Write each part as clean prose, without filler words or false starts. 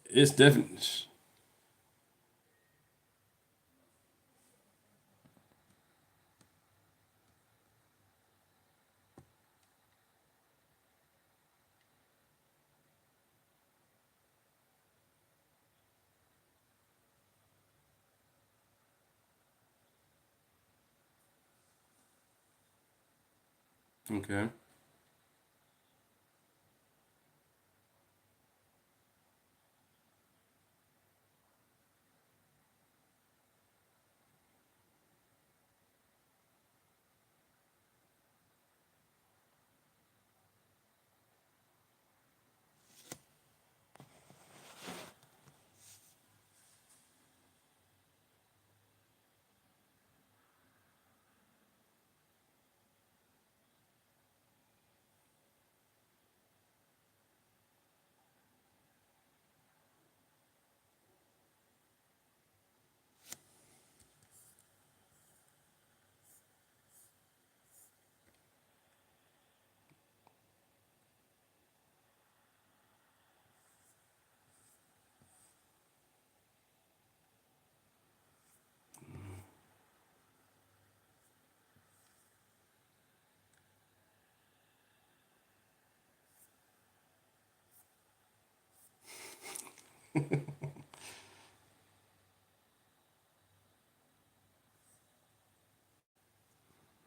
It's definitely okay.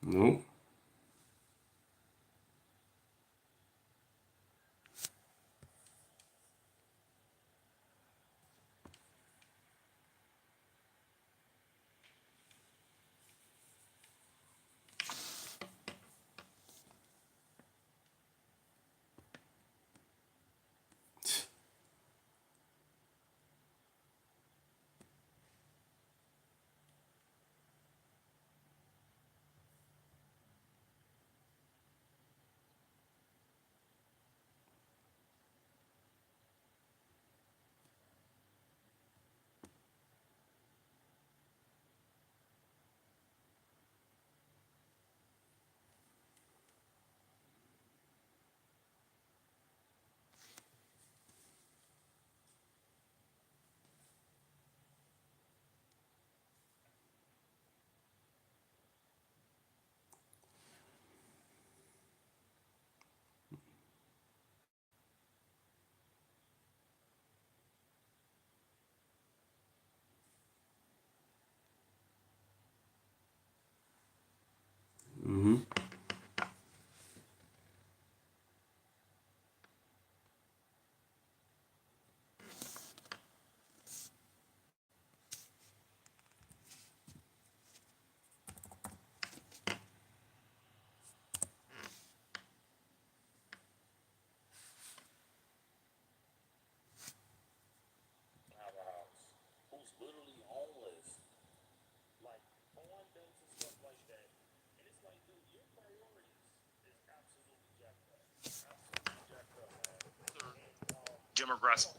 Nope. Mm-hmm.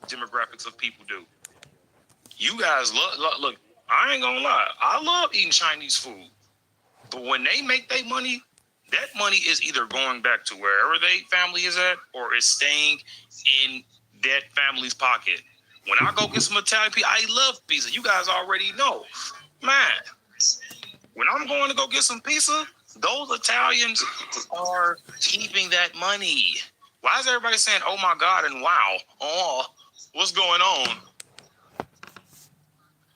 Demographics of people do. You guys look. I ain't gonna lie. I love eating Chinese food, but when they make their money, that money is either going back to wherever they family is at, or is staying in that family's pocket. When I go get some Italian pizza, I love pizza. You guys already know, man. When I'm going to go get some pizza, those Italians are keeping that money. Why is everybody saying, "Oh my God" and "Wow"? Oh, what's going on?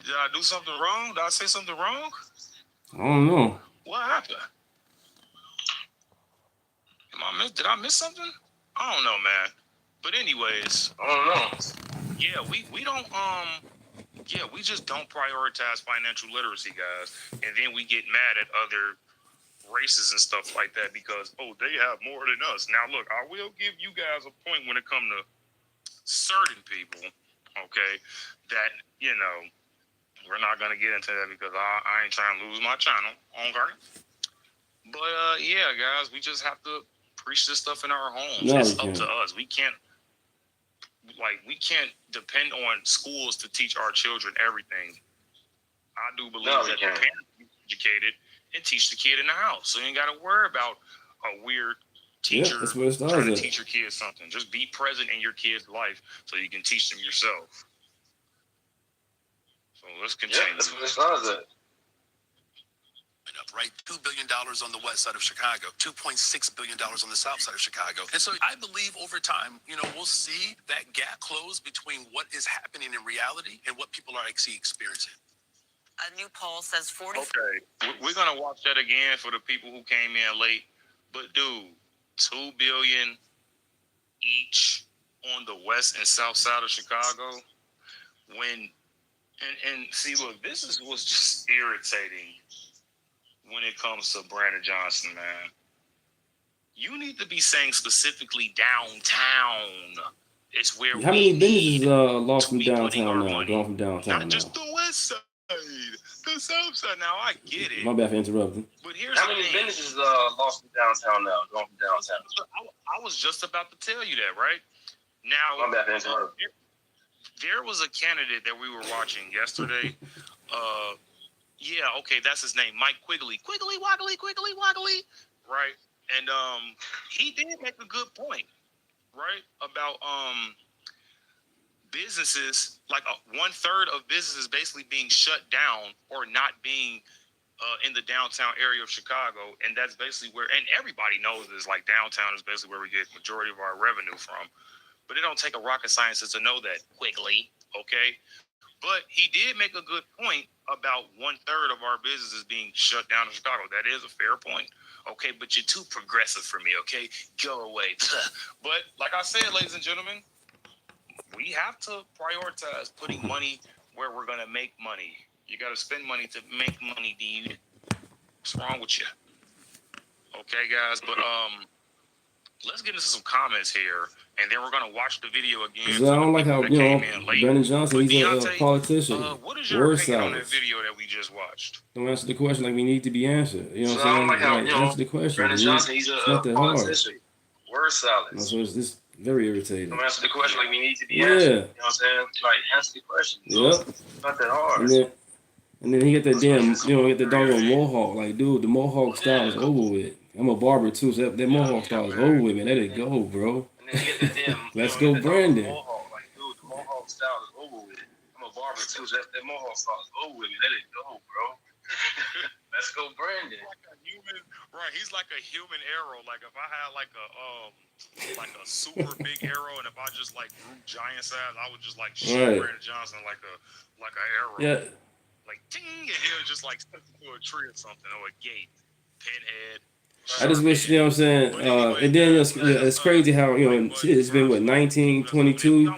Did I do something wrong? Did I say something wrong? I don't know. What happened? Did I miss something? I don't know, man. But anyways, I don't know. yeah, we don't yeah, we just don't prioritize financial literacy, guys. And then we get mad at other races and stuff like that because they have more than us. Now look, I will give you guys a point when it comes to certain people, okay, that we're not gonna get into that because I ain't trying to lose my channel. Okay. But yeah, guys, we just have to preach this stuff in our homes. No, It's we up to can't. us. We can't depend on schools to teach our children everything. I do believe that the parents be educated and teach the kid in the house. So you ain't got to worry about a weird teacher That's where it starts trying to at. teach your kids something. Just be present in your kid's life so you can teach them yourself. So let's continue. Yeah, that's where it starts at. Right, $2 billion on the west side of Chicago, $2.6 billion on the south side of Chicago. And so I believe over time, we'll see that gap close between what is happening in reality and what people are actually experiencing. A new poll says 40. Okay, we're gonna watch that again for the people who came in late. But dude, $2 billion each on the west and south side of Chicago. And see, look, this is what's just irritating when it comes to Brandon Johnson, man. You need to be saying specifically downtown. It's where How many businesses need lost to from be putting downtown our now? money. Gone from downtown Not now. just the west side, the south side. Now I get it. My bad for interrupting. But here's How the many thing. businesses lost from downtown now? Gone from downtown. I was just about to tell you that, right? Now, My bad for interrupting. there was a candidate that we were watching yesterday. Yeah, okay, that's his name, Mike Quigley. Quigley, woggly, right? And he did make a good point, right, about businesses, like 1/3 of businesses basically being shut down or not being in the downtown area of Chicago, and that's basically where, and everybody knows this, like downtown is basically where we get majority of our revenue from. But it don't take a rocket scientist to know that, Quigley, okay? But he did make a good point about 1/3 of our businesses being shut down in Chicago. That is a fair point. Okay, but you're too progressive for me, okay? Go away. But like I said, ladies and gentlemen, we have to prioritize putting money where we're going to make money. You got to spend money to make money, dude. What's wrong with you? Okay, guys, but let's get into some comments here, and then we're going to watch the video again. So I don't like how, Brandon Johnson, But he's Deunta, a politician. what is your Word opinion on that salads. video that we just watched? Don't answer the question like we need to be answered. You know So what I I'm don't like saying? how, Answer the question. Brandon Johnson, he's It's a not that hard. politician. Word salads. So it's just very irritating. Don't answer the question like we need to be answered. You know what I'm saying? Like, answer the question. Yep. It's not that hard. And then he got that damn, get the doggone mohawk. Like, dude, the mohawk style is over with. I'm a barber too, so that mohawk style is over with, man. Let it go, bro. And then you get the damn, Let's go, Brandon. mohawk. Like, dude, the mohawk style is over with. I'm a barber too, so that mohawk style is over with. Let it go, bro. Let's go, Brandon. He's like a human arrow. Like if I had like a super big arrow, and if I just like grew giant size, I would just like shoot Brandon Johnson like an arrow. Yeah. Like ting, and he'll just like stick to a tree or something, or a gate, pinhead. I just wish, you know what I'm saying, and then it's crazy how, it's been, 1922, they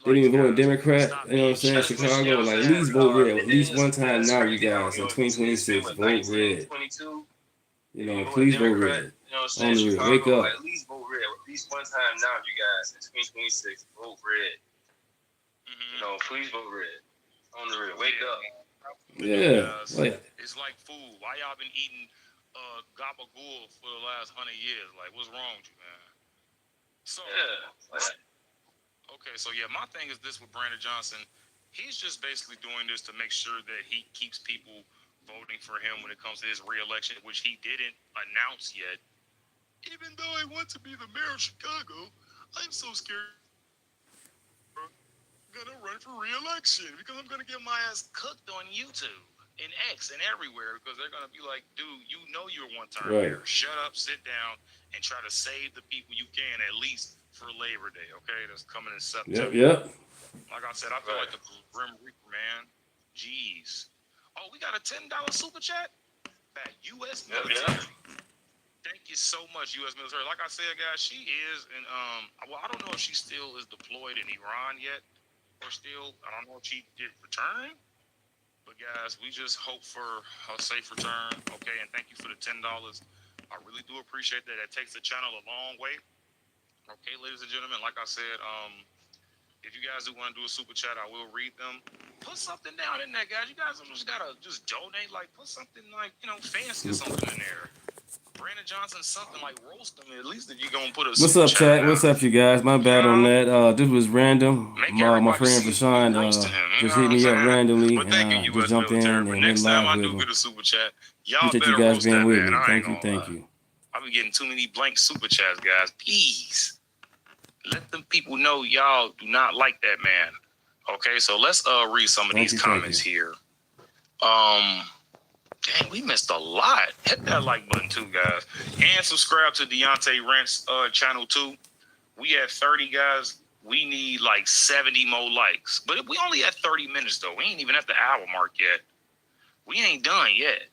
didn't even vote a Democrat, you know what I'm saying, Chicago, like, at least vote red, at least one time now, you guys, in 2026, vote red, please vote red, on the real, wake up. At least vote red, at least one time now, you guys, in 2026, vote red. Please vote red, on the real, wake up. Yeah, it's like food. Why y'all been eating gabagool for the last 100 years? Like, what's wrong with you, man? So, okay, so yeah, my thing is this with Brandon Johnson. He's just basically doing this to make sure that he keeps people voting for him when it comes to his re-election, which he didn't announce yet. Even though I want to be the mayor of Chicago, I'm so scared. Gonna run for re-election because I'm gonna get my ass cooked on YouTube and X and everywhere because they're gonna be like, dude, you're one-time mayor. Shut up, sit down, and try to save the people you can at least for Labor Day. Okay, that's coming in September. Yep. Like I said, I feel like the Grim Reaper, man. Jeez. Oh, we got a $10 super chat. Back U.S. military. Thank you so much, U.S. military. Like I said, guys, she is, and I don't know if she still is deployed in Iran yet. I don't know if she did return, but guys, we just hope for a safe return. Okay, and thank you for the $10. I really do appreciate that. That takes the channel a long way. Okay, ladies and gentlemen, like I said, if you guys do want to do a super chat, I will read them. Put something down in there, guys. You guys just gotta just donate, like put something like fancy or something in there. Brandon Johnson, something like roast him. At least if you're gonna put a What's up, chat? down. What's up, you guys? My bad on that. This was random. Make My everybody friend see Rashawn roasting him. You just know hit what me I'm up saying? randomly. But thank you, Just U.S. jumped military. in But and next went time live I with do him. get a super chat, y'all Appreciate better you guys roast being that with man. me. I ain't Thank you, gonna lie. thank you. I've been getting too many blank super chats, guys. Please let them people know y'all do not like that man. Okay, so let's read some of these comments here. Dang, we missed a lot. Hit that like button too, guys, and subscribe to Deunta Rants channel too. We at 30, guys. We need like 70 more likes, but we only at 30 minutes though. We ain't even at the hour mark yet. We ain't done yet.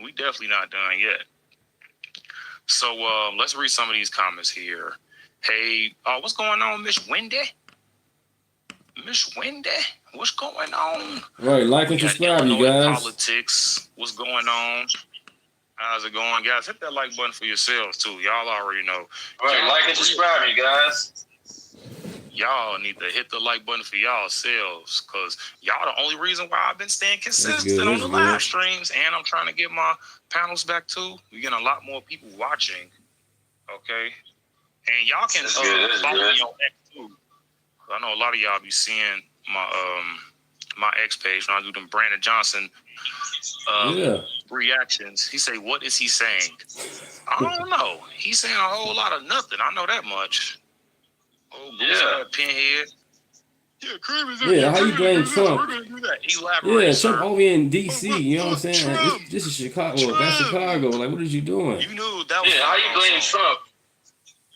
We definitely not done yet. So let's read some of these comments here. Hey, what's going on, Miss Wendy? Miss Wendy, what's going on? Right, like and subscribe, you guys. Politics, what's going on? How's it going, guys? Hit that like button for yourselves too. Y'all already know. All right, like and subscribe, you guys. Y'all need to hit the like button for y'all selves, because y'all the only reason why I've been staying consistent on the live streams, and I'm trying to get my panels back too. We're getting a lot more people watching. Okay, and y'all can follow me on X too. I know a lot of y'all be seeing my X page when I do them Brandon Johnson reactions. He say, "What is he saying?" I don't know. He's saying a whole lot of nothing. I know that much. Pinhead. Yeah, how you blame Trump? We're gonna do that. Elaborate, Yeah, Trump over in D.C. You know what I'm saying? Trump, This is Chicago. That's Chicago. Like, what is you doing? You knew that was how you blame Trump?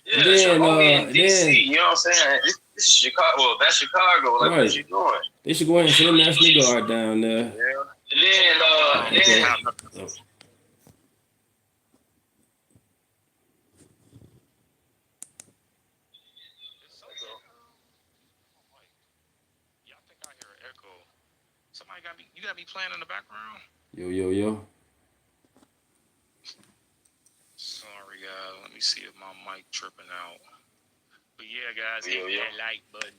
Yeah, then, Trump over in D.C. You know what I'm saying? This is Chicago. Well, that's Chicago. Like, what is you doing? They should go ahead and send the National Guard down there. Yeah. And then Y'all think I hear an echo? Somebody got me. You got me playing in the background? Yo. Sorry, guys. Let me see if my mic tripping out. But yeah, guys, hit that like button.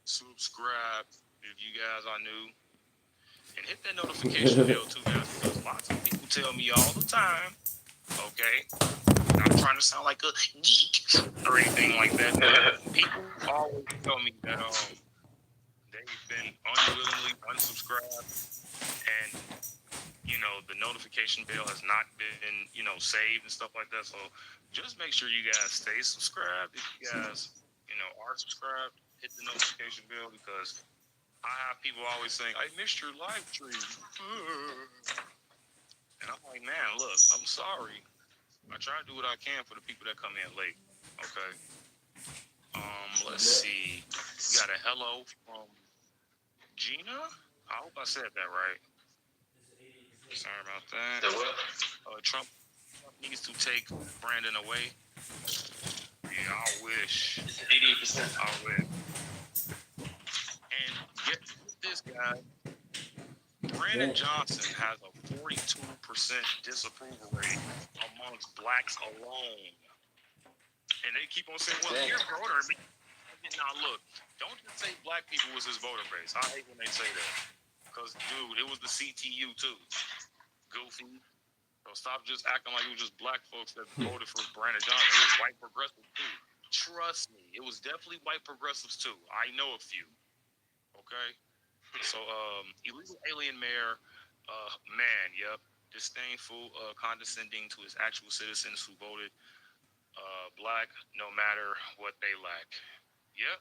Subscribe if you guys are new. And hit that notification bell too, guys, because lots of people tell me all the time, okay, not trying to sound like a geek or anything like that. People always tell me that they've been unwillingly unsubscribed, and the notification bell has not been saved and stuff like that. So just make sure you guys stay subscribed. If you guys are subscribed, hit the notification bell, because I have people always saying, "I missed your live stream," and I'm like, man, look, I'm sorry. I try to do what I can for the people that come in late. Okay. Let's see. We got a hello from Gina. I hope I said that right. Sorry about that. Trump needs to take Brandon away. Yeah, I wish. 88%. I wish. And get this guy. Brandon Johnson has a 42% disapproval rate amongst blacks alone. And they keep on saying, well, your voter. Now, look, don't just say black people was his voter base. I hate when they say that. Because, dude, it was the CTU, too. Goofy. So stop just acting like it was just black folks that voted for Brandon Johnson. It was white progressives, too. Trust me, it was definitely white progressives, too. I know a few. Okay? So, illegal alien mayor, disdainful, condescending to his actual citizens who voted black, no matter what they lack. Yep,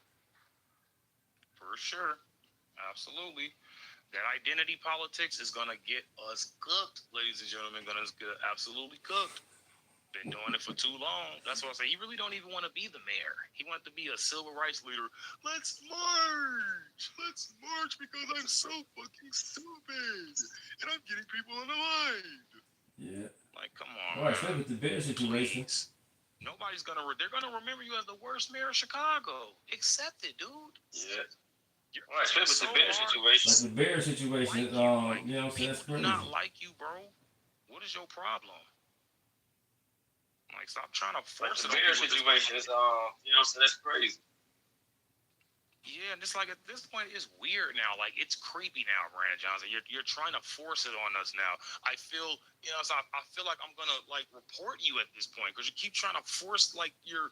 for sure, absolutely. That identity politics is gonna get us cooked, ladies and gentlemen. Gonna get absolutely cooked. Been doing it for too long. That's why I say he really don't even want to be the mayor. He wanted to be a civil rights leader. Let's march because I'm so fucking stupid and I'm getting people in the line. Yeah. Like, come on. All right, so with the bear situation. Please. Nobody's they're gonna remember you as the worst mayor of Chicago. Accept it, dude. Yeah. All right, especially with the bear situation. Like the bear situation, you know what I'm saying? That's crazy. People not like you, bro. What is your problem? Like, stop trying to force the bear situation is, you know what I'm saying? That's crazy. Yeah, and it's like at this point, it's weird now. Like it's creepy now, Brandon Johnson. You're trying to force it on us now. I feel, so I feel like I'm gonna like report you at this point because you keep trying to force like your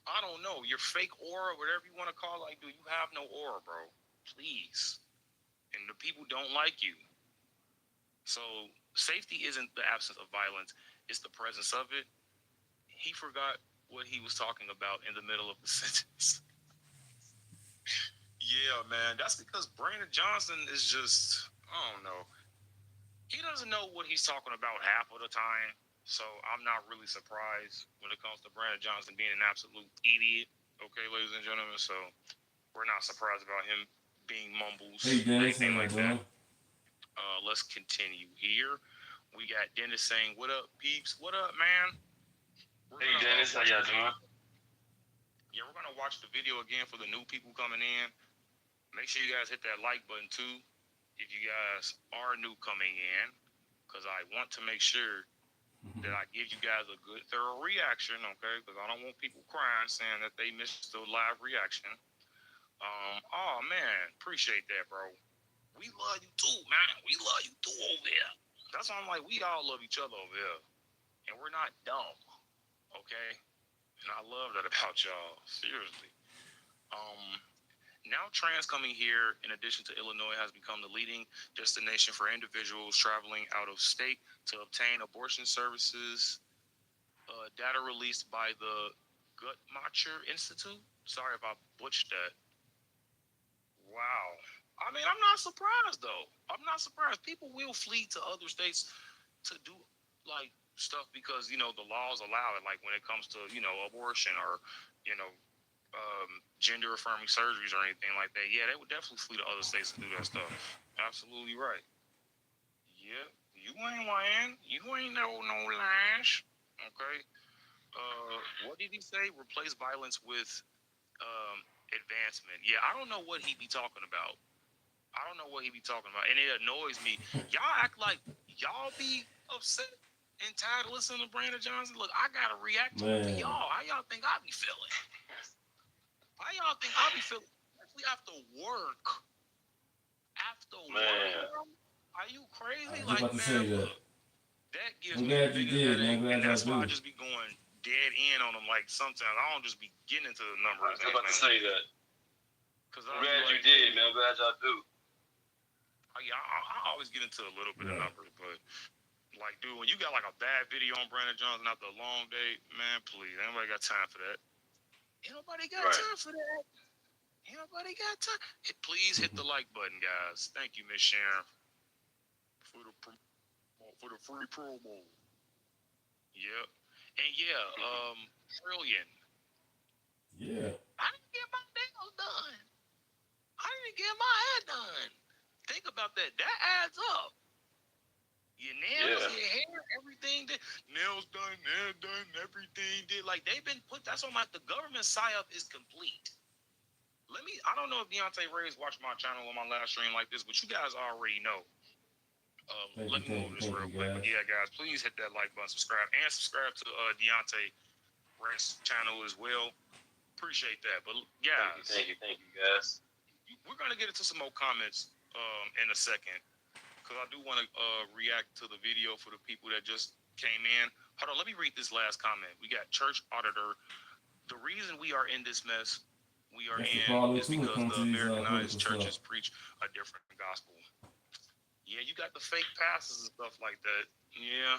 I don't know, your fake aura, whatever you want to call it. Like, dude, you have no aura, bro. Please. And the people don't like you. So safety isn't the absence of violence; it's the presence of it. He forgot what he was talking about in the middle of the sentence. Yeah, man. That's because Brandon Johnson is just, I don't know. He doesn't know what he's talking about half of the time. So I'm not really surprised when it comes to Brandon Johnson being an absolute idiot. Okay, ladies and gentlemen. So we're not surprised about him being mumbles, Hey, Dennis, how anything you like doing? that. Let's continue here. We got Dennis saying, "What up, peeps? What up, man?" Hey, Dennis, how y'all doing? Yeah, we're gonna watch the video again for the new people coming in. Make sure you guys hit that like button too if you guys are new coming in, because I want to make sure that I give you guys a good, thorough reaction, okay? Because I don't want people crying saying that they missed the live reaction. Oh man, appreciate that, bro. We love you too, man. We love you too over here. That's why I'm like, we all love each other over here, and we're not dumb, okay? And I love that about y'all, seriously. Now, trans coming here, in addition to Illinois, has become the leading destination for individuals traveling out of state to obtain abortion services. Data released by the Guttmacher Institute. Sorry if I butchered that. Wow. I mean, I'm not surprised, though. I'm not surprised. People will flee to other states to do, like, stuff because, the laws allow it. Like, when it comes to, abortion or, you know, gender affirming surgeries or anything like that, yeah, they would definitely flee to other states to do that stuff. Absolutely right. Yep, you ain't lying. You ain't no lies. Okay. What did he say? Replace violence with advancement. Yeah, I don't know what he be talking about. I don't know what he be talking about, and it annoys me. Y'all act like y'all be upset and tired of listening to Brandon Johnson. Look, I gotta react to it for y'all. How y'all think I be feeling? How y'all think I be feeling? Especially after work. Work, are you crazy? I was about to say that. Look, that gives I'm me the glad you biggest did, man. headache, I'm glad and that's y'all why I do. just be going dead in on them. Like sometimes I don't just be getting into the numbers. I was about to say that. Because I'm glad you did, man. I'm glad y'all do. Yeah, I always get into a little bit of numbers, but like, dude, when you got like a bad video on Brandon Johnson after a long day, man, please, ain't nobody got time for that. Ain't nobody got time for that. Ain't nobody got time. Please hit the like button, guys. Thank you, Miss Sharon, for the free promo. Yep. And yeah, Trillion. Yeah. I didn't get my nails done. I didn't get my hair done. Think about that. That adds up. Your nails, your hair, everything did. Nails done, hair done, everything did. Like they've been put. That's on the government psyop is complete. I don't know if Deunta Raves watched my channel on my last stream like this, but you guys already know. Let me move this real quick. But yeah, guys, please hit that like button, subscribe, and subscribe to Deunta Rants channel as well. Appreciate that. But guys, thank you, guys. We're gonna get into some more comments in a second because I do want to react to the video for the people that just came in. Hold on, let me read this last comment. We got Church Auditor. The reason we are in this mess we are in is because the Americanized churches preach a different gospel. Yeah, you got the fake pastors and stuff like that. Yeah.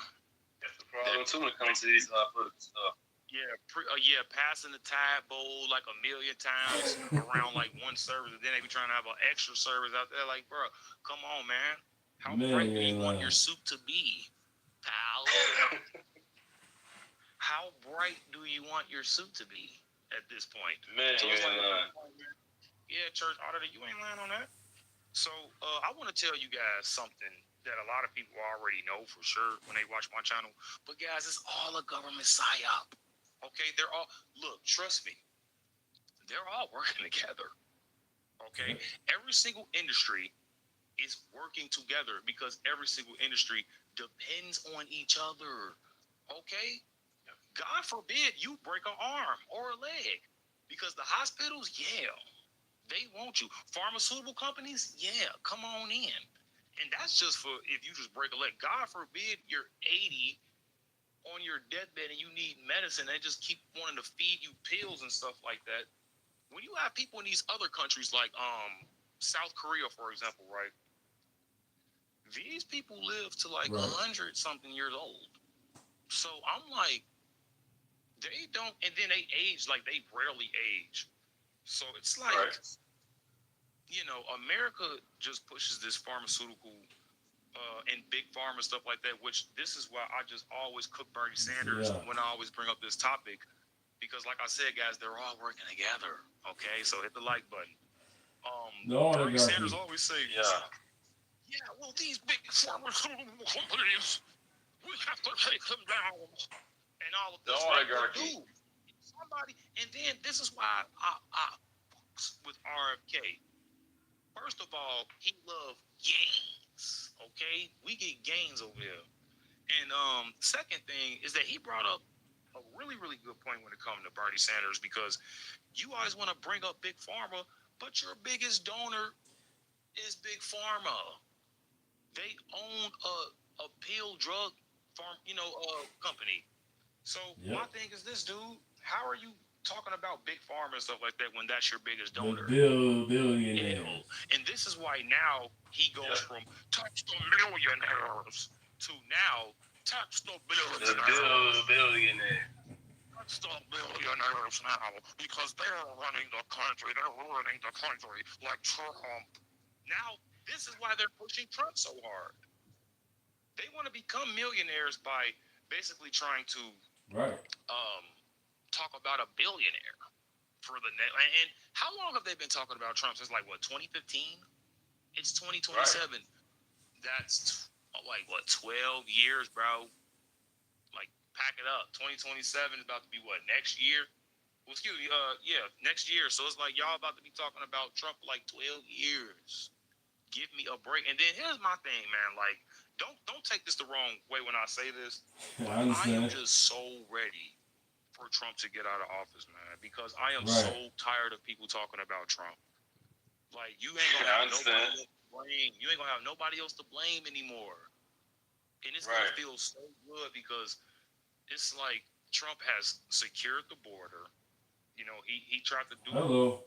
That's the problem too when it comes to these political stuff. Yeah, passing the tide bowl like a million times around like one service, and then they be trying to have an extra service out there. Like, bro, come on, man. How bright do you want your soup to be, pal? How bright do you want your soup to be at this point? Man, so you ain't lying. Yeah, Church Auditor, you ain't lying on that. So I want to tell you guys something that a lot of people already know for sure when they watch my channel. But guys, it's all a government psyop. Okay, they're all, look, trust me, they're all working together. Okay, every single industry is working together because every single industry depends on each other. Okay, God forbid you break an arm or a leg because the hospitals, yeah. They want you. Pharmaceutical companies, yeah, come on in. And that's just for if you just break a leg. God forbid you're 80 on your deathbed and you need medicine. They just keep wanting to feed you pills and stuff like that. When you have people in these other countries like South Korea, for example, right? These people live to like 100 something years old. So I'm like, they don't, and then they age like they rarely age. So it's like, America just pushes this pharmaceutical and big pharma stuff like that, which this is why I just always cook Bernie Sanders when I always bring up this topic. Because like I said, guys, they're all working together. Okay, so hit the like button. Bernie Sanders always say, well, these big pharmaceutical companies, we have to take them down. And all of this. Oligarchy. Somebody, and then this is why I with RFK. First of all, he loved gains. Okay, we get gains over here. And second thing is that he brought up a really, really good point when it comes to Bernie Sanders, because you always want to bring up big pharma, but your biggest donor is big pharma. They own a pill drug farm, company. So my thing is this, dude. How are you talking about big pharma and stuff like that when that's your biggest donor? Billionaires. And this is why now he goes from touch the millionaires to now touch the billionaires. Touch the billionaires now, because they're running the country. They're ruining the country like Trump. Now, this is why they're pushing Trump so hard. They want to become millionaires by basically trying to talk about a billionaire for the net. And how long have they been talking about Trump? Since 2015? It's 2027. Right. That's 12 years, bro. Pack it up. 2027 is about to be next year? Well, excuse me, next year. So it's like y'all about to be talking about Trump for 12 years. Give me a break. And then here's my thing, man. Don't take this the wrong way when I say this. I am just so ready for Trump to get out of office, man, because I am so tired of people talking about Trump. You ain't gonna have nobody else to blame. You ain't gonna have nobody else to blame anymore. And it's gonna feel so good because it's like Trump has secured the border. He tried to do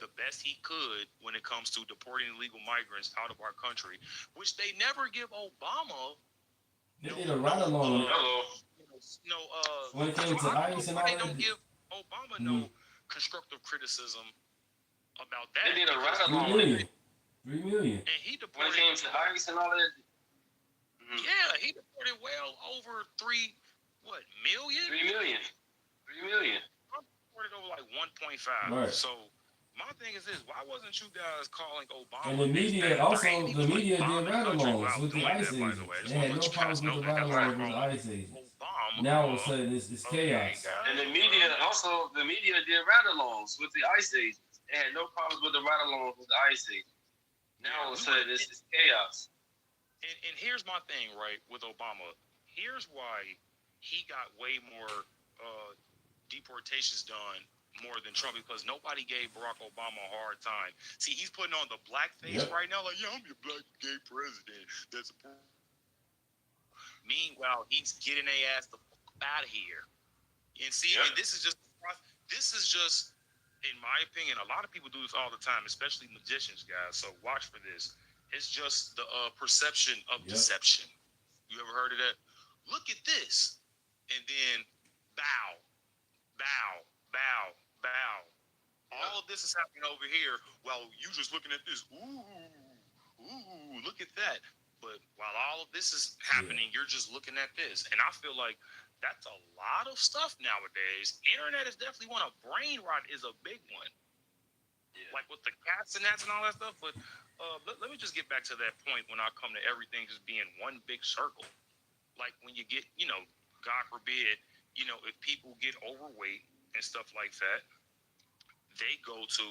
the best he could when it comes to deporting illegal migrants out of our country, which they never give Obama. They did a ride-along. When it came to ICE and all that, they don't give Obama no constructive criticism about that. They did a ride-along. 3 million. And he deported. When it came to ICE and all that. Yeah, he deported well over 3 million? 3 million. 3 million. I reported over 1.5. Right. So my thing is this: why wasn't you guys calling Obama? And the media did ride-alongs with the ICE agents. They had no problems with the ride-alongs with the ICE agents. Now all of a sudden it's chaos. And the media did ride-alongs with the ICE agents. They had no problems with the ride-alongs with the ICE agents. Now all of a sudden it's chaos. And here's my thing, right, with Obama. Here's why he got way more deportations done more than Trump, because nobody gave Barack Obama a hard time. See, he's putting on the black face right now, I'm your black gay president. Meanwhile, he's getting their ass the fuck out of here. And see, and this is just, in my opinion, a lot of people do this all the time, especially magicians, guys. So watch for this. It's just the perception of deception. You ever heard of that? Look at this. And then bow. All of this is happening over here while you just looking at this. Ooh, look at that. But while all of this is happening, you're just looking at this. And I feel like that's a lot of stuff nowadays. Internet is definitely one. Brain rot is a big one. Yeah. With the cats and that and all that stuff. But let me just get back to that point when I come to everything just being one big circle. When you get, God forbid, if people get overweight and stuff like that, they go to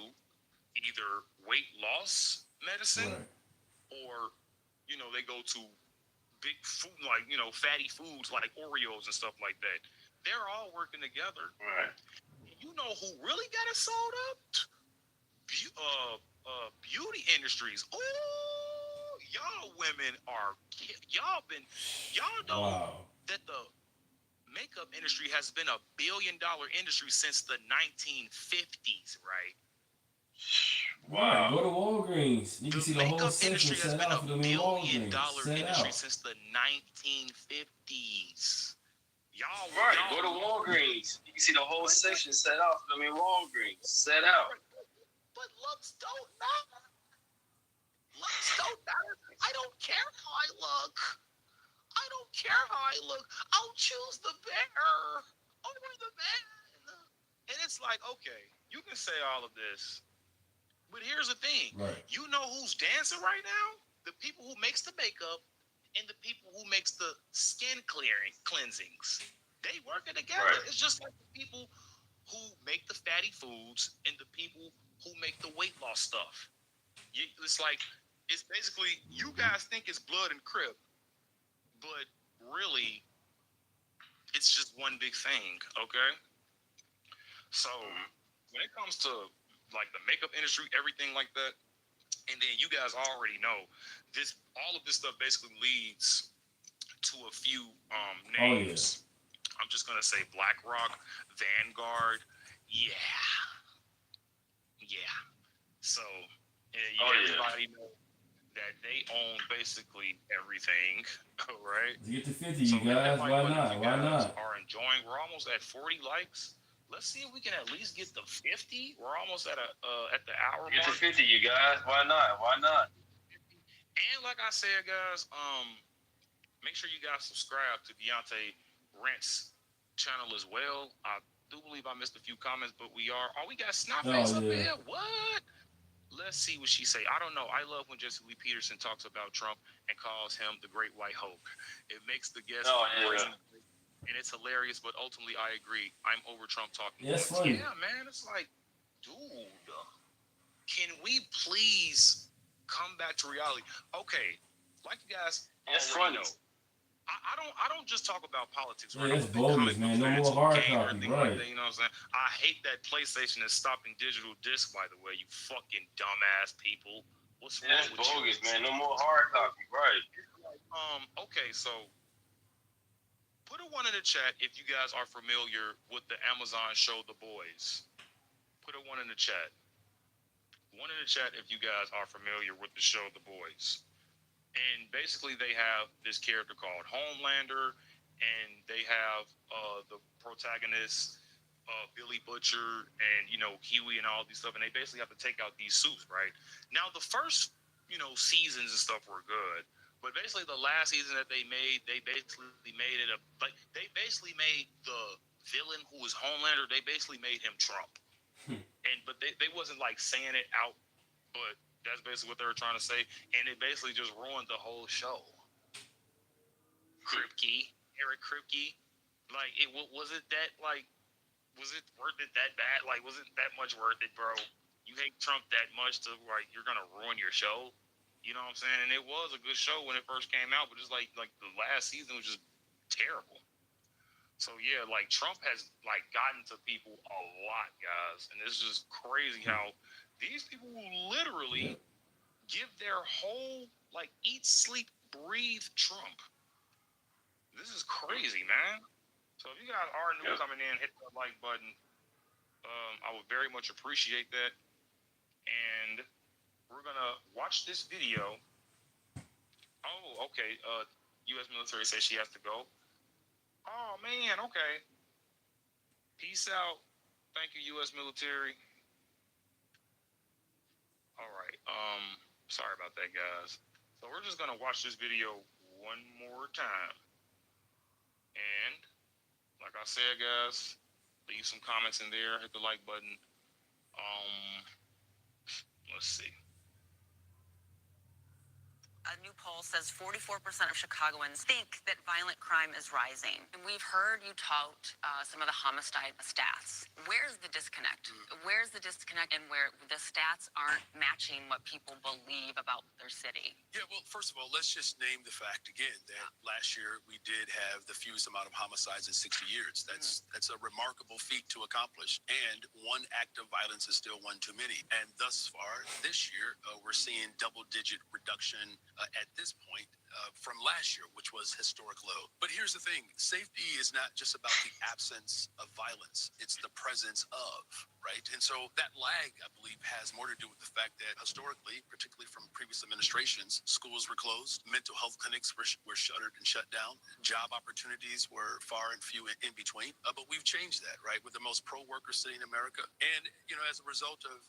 either weight loss medicine or, they go to big food, fatty foods like Oreos and stuff like that. They're all working together. Right. You know who really got it sold up? beauty industries. Ooh, y'all women are y'all know Wow. that the makeup industry has been $1 billion industry since the 1950s, right? Right. Go to Walgreens. You can see the whole makeup section industry has set been out $1 for them in billion Walgreens. Set industry out. since the 1950s. Y'all Right. Go to Walgreens. You can see the whole section set out for them in Walgreens. Set out. But looks don't matter. Looks don't matter. I don't care how I look. I don't care how I look. I'll choose the bear over the man. And it's like, okay, you can say all of this, but here's the thing. Right. You know who's dancing right now? The people who makes the makeup and the people who makes the skin cleansings. They working together. Right. It's just like the people who make the fatty foods and the people who make the weight loss stuff. It's like, it's basically, you guys think it's blood and Crip, but really, it's just one big thing, okay? So, when it comes to, like, the makeup industry, everything like that, and then you guys already know, all of this stuff basically leads to a few names. I'm just going to say BlackRock, Vanguard, yeah. So, everybody knows that they own basically everything, right? Get to 50, So you guys. Why not? Why not? Are enjoying. We're almost at 40 likes. Let's see if we can at least get to 50. We're almost at the hour mark. Get to 50, you guys. Why not? Why not? And like I said, guys, make sure you guys subscribe to Deunta Rants channel as well. I do believe I missed a few comments, but we are. Oh, we got Snapface up here. What? Let's see what she say. I don't know. I love when Jesse Lee Peterson talks about Trump and calls him the Great White Hulk. It makes the guest crazy, and it's hilarious. But ultimately, I agree. I'm over Trump talking. That's funny. Yeah, man. It's like, dude, can we please come back to reality? Okay, like you guys already know. I don't just talk about politics, right? Yeah, it's bogus, man. No more hard copy, right? Like that, you know what I'm saying? I hate that PlayStation is stopping digital disc, by the way, you fucking dumbass people. What's wrong with bogus, you? man. No more hard copy, right? Okay, so put a 1 in the chat if you guys are familiar with the Amazon show The Boys. Put a 1 in the chat. 1 in the chat if you guys are familiar with the show The Boys. And basically, they have this character called Homelander, and they have the protagonist, Billy Butcher, and Huey, and all these stuff. And they basically have to take out these suits, right? Now, the first seasons and stuff were good, but basically the last season that they made, they basically made it they basically made the villain who was Homelander. They basically made him Trump, but they wasn't like saying it out, but that's basically what they were trying to say, and it basically just ruined the whole show. Eric Kripke, like, was it worth it that bad? Like, was it that much worth it, bro? You hate Trump that much to like you're gonna ruin your show? You know what I'm saying? And it was a good show when it first came out, but just like the last season was just terrible. So yeah, like Trump has like gotten to people a lot, guys, and it's just crazy how these people literally give their whole eat, sleep, breathe Trump. This is crazy, man. So if you guys are new coming in, hit the like button. I would very much appreciate that. And we're gonna watch this video. Oh, okay. U.S. military says she has to go. Oh man, okay. Peace out. Thank you, U.S. military. All right. Sorry about that, guys. So we're just gonna watch this video one more time. And like I said, guys, leave some comments in there. Hit the like button. Let's see. A new poll says 44% of Chicagoans think that violent crime is rising. And we've heard you tout some of the homicide stats. Where's the disconnect? Where's the disconnect and where the stats aren't matching what people believe about their city? Yeah, well, first of all, let's just name the fact again that last year we did have the fewest amount of homicides in 60 years. That's a remarkable feat to accomplish. And one act of violence is still one too many. And thus far this year, we're seeing double-digit reduction at this point from last year, which was historic low. But here's the thing. Safety is not just about the absence of violence. It's the presence of, right? And so that lag, I believe, has more to do with the fact that historically, particularly from previous administrations, schools were closed, mental health clinics were shuttered and shut down, job opportunities were far and few in between. But we've changed that, right? We're the most pro-worker city in America. And, as a result of,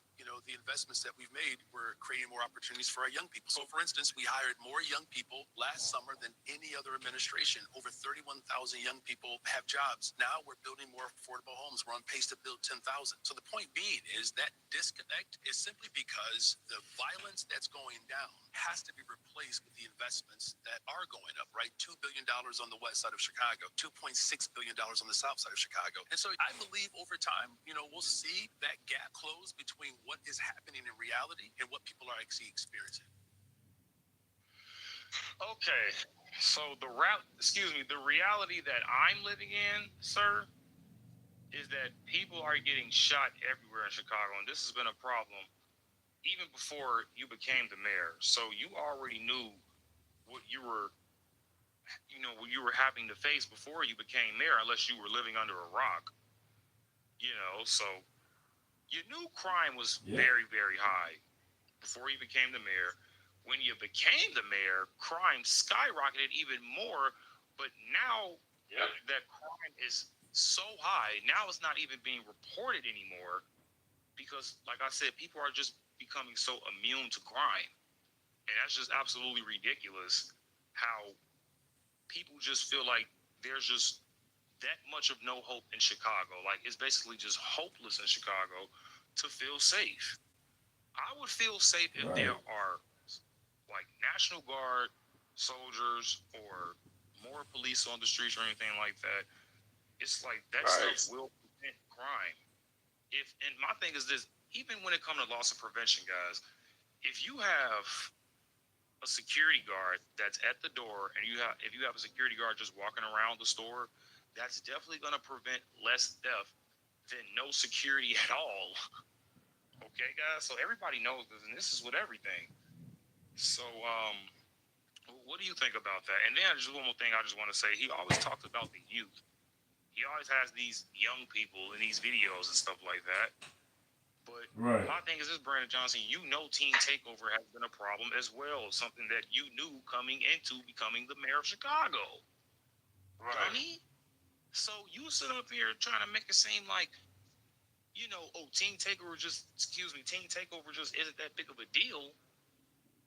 the investments that we've made, we're creating more opportunities for our young people. So, for instance, we hired more young people last summer than any other administration. Over 31,000 young people have jobs. Now we're building more affordable homes. We're on pace to build 10,000. So the point being is that disconnect is simply because the violence that's going down has to be replaced with the investments that are going up, right? $2 billion on the west side of Chicago, $2.6 billion on the south side of Chicago. And so I believe over time, we'll see that gap close between what is happening in reality and what people are actually experiencing. Okay, so the reality that I'm living in, sir, is that people are getting shot everywhere in Chicago, and this has been a problem even before you became the mayor. So you already knew what you were having to face before you became mayor, unless you were living under a rock. So you knew crime was very, very high before you became the mayor. When you became the mayor, crime skyrocketed even more. But now that crime is so high, now it's not even being reported anymore because, like I said, people are just becoming so immune to crime. And that's just absolutely ridiculous how people just feel like there's just that much of no hope in Chicago. Like, it's basically just hopeless in Chicago to feel safe. I would feel safe if there are like National Guard soldiers or more police on the streets or anything like that. It's like that stuff will prevent crime. And my thing is this, even when it comes to loss of prevention, guys, if you have a security guard that's at the door and if you have a security guard just walking around the store, that's definitely going to prevent less theft than no security at all. Okay, guys? So everybody knows this, and this is with everything. So, what do you think about that? And then just one more thing I just want to say. He always talks about the youth. He always has these young people in these videos and stuff like that. But my thing is this, Brandon Johnson, teen takeover has been a problem as well. Something that you knew coming into becoming the mayor of Chicago. Right. So you sit up here trying to make it seem like, teen takeover just isn't that big of a deal.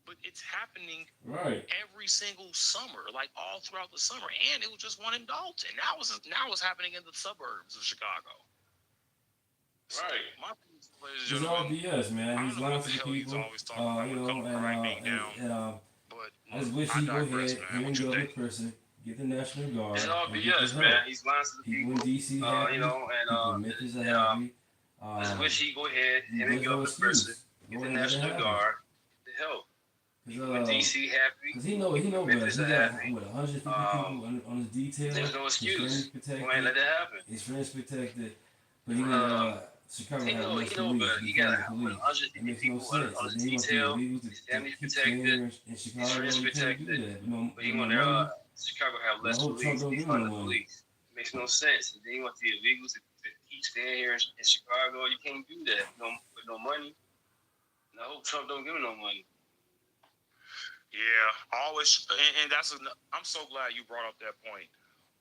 But it's happening every single summer, like all throughout the summer. And it was just one in Dalton. Now it's happening in the suburbs of Chicago. So It's all BS, man. He's lying to the people. I just wish he'd go ahead and go other person, get the National Guard. It's all BS, man. He's lying to the people. People in DC happy. People in Memphis are happy. I just wish he'd go ahead and go other person, get the National Guard to help. People in DC happy. Because he know better. He got 150 people on his detail. There's no excuse. Go ahead and let that happen. His friends protected. But Chicago he know better. He got 150 people on his detail. His family protected. His friends protected. But he want Chicago have less police. He fund the police. It makes no sense. And then you want the illegals to keep staying here in Chicago. You can't do that with no money. And I hope Trump don't give him no money. Yeah, always, and I'm so glad you brought up that point.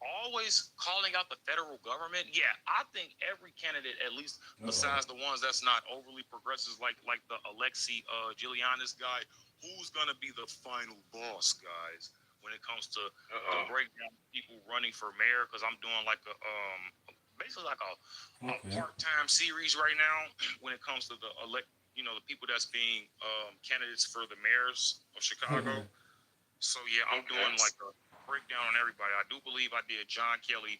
Always calling out the federal government. Yeah, I think every candidate, at least besides the ones that's not overly progressive, like the Alexi Giuliani's guy, who's gonna be the final boss, guys, when it comes to the breakdown of people running for mayor? Because I'm doing like basically like a part-time series right now when it comes to the people that's being candidates for the mayors of Chicago. So yeah, I'm doing like a breakdown on everybody. I do believe I did John Kelly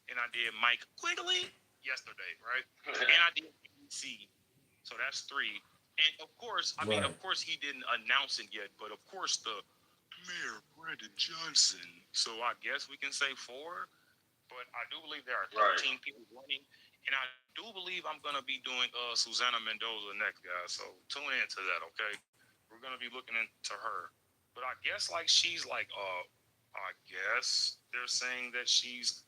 and I did Mike Quigley yesterday, right? And I did ABC. So that's 3. And of course, I mean, of course, he didn't announce it yet, but of course, the Mayor Brandon Johnson. So I guess we can say 4. But I do believe there are 13 people running, and I do believe I'm going to be doing Susana Mendoza next, guys. So tune into that, okay? We're going to be looking into her. But I guess like she's like, I guess they're saying that she's,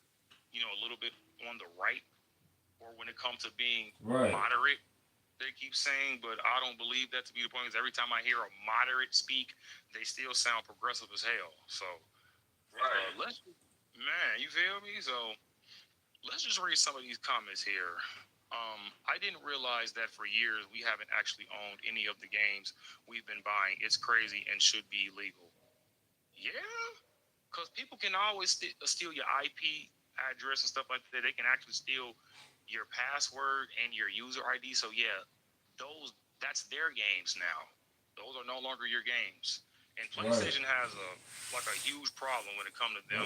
you know, a little bit on the right, or when it comes to being moderate. They keep saying, but I don't believe that to be the point. Because every time I hear a moderate speak, they still sound progressive as hell. So, you feel me? So, let's just read some of these comments here. I didn't realize that for years we haven't actually owned any of the games we've been buying. It's crazy and should be illegal. Yeah, because people can always steal your IP address and stuff like that. They can actually steal your password and your user ID. So yeah, that's their games now. Those are no longer your games. And PlayStation has a huge problem when it comes to them,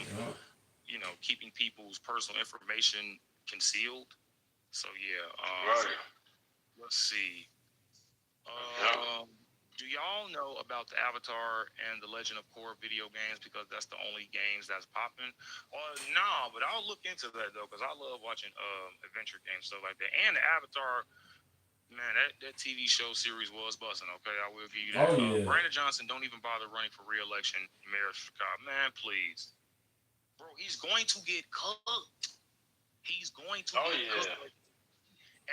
you know, keeping people's personal information concealed. So yeah, let's see. Do y'all know about the Avatar and the Legend of Korra video games? Because that's the only games that's popping. No, but I'll look into that though, because I love watching adventure games, stuff like that. And the Avatar, man, that TV show series was busting. Okay, I will give you that. Brandon Johnson don't even bother running for re-election, Mayor of Chicago. Man, please, bro, he's going to get cooked. He's going to get cooked.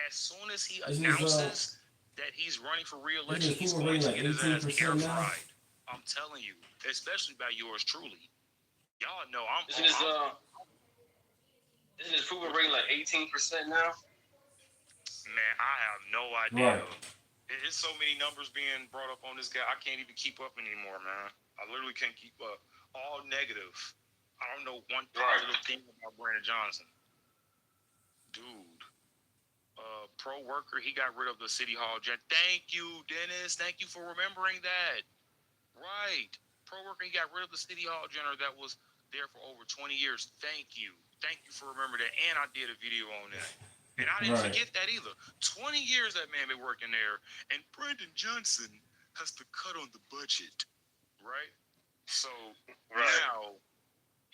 As soon as he announces that he's running for re-election, he's going to get his ass air fried. I'm telling you, especially by yours truly. Y'all know I'm. Isn't his approval rating like 18% now? Man, I have no idea. There's so many numbers being brought up on this guy. I can't even keep up anymore, man. I literally can't keep up. All negative. I don't know one positive thing about Brandon Johnson. Dude. Pro worker, he got rid of the City Hall jet. Thank you, Dennis. Thank you for remembering that. Right. Pro worker, he got rid of the City Hall janitor that was there for over 20 years. Thank you. Thank you for remembering that. And I did a video on that. And I didn't forget that either. 20 years that man been working there. And Brandon Johnson has to cut on the budget. Right? So now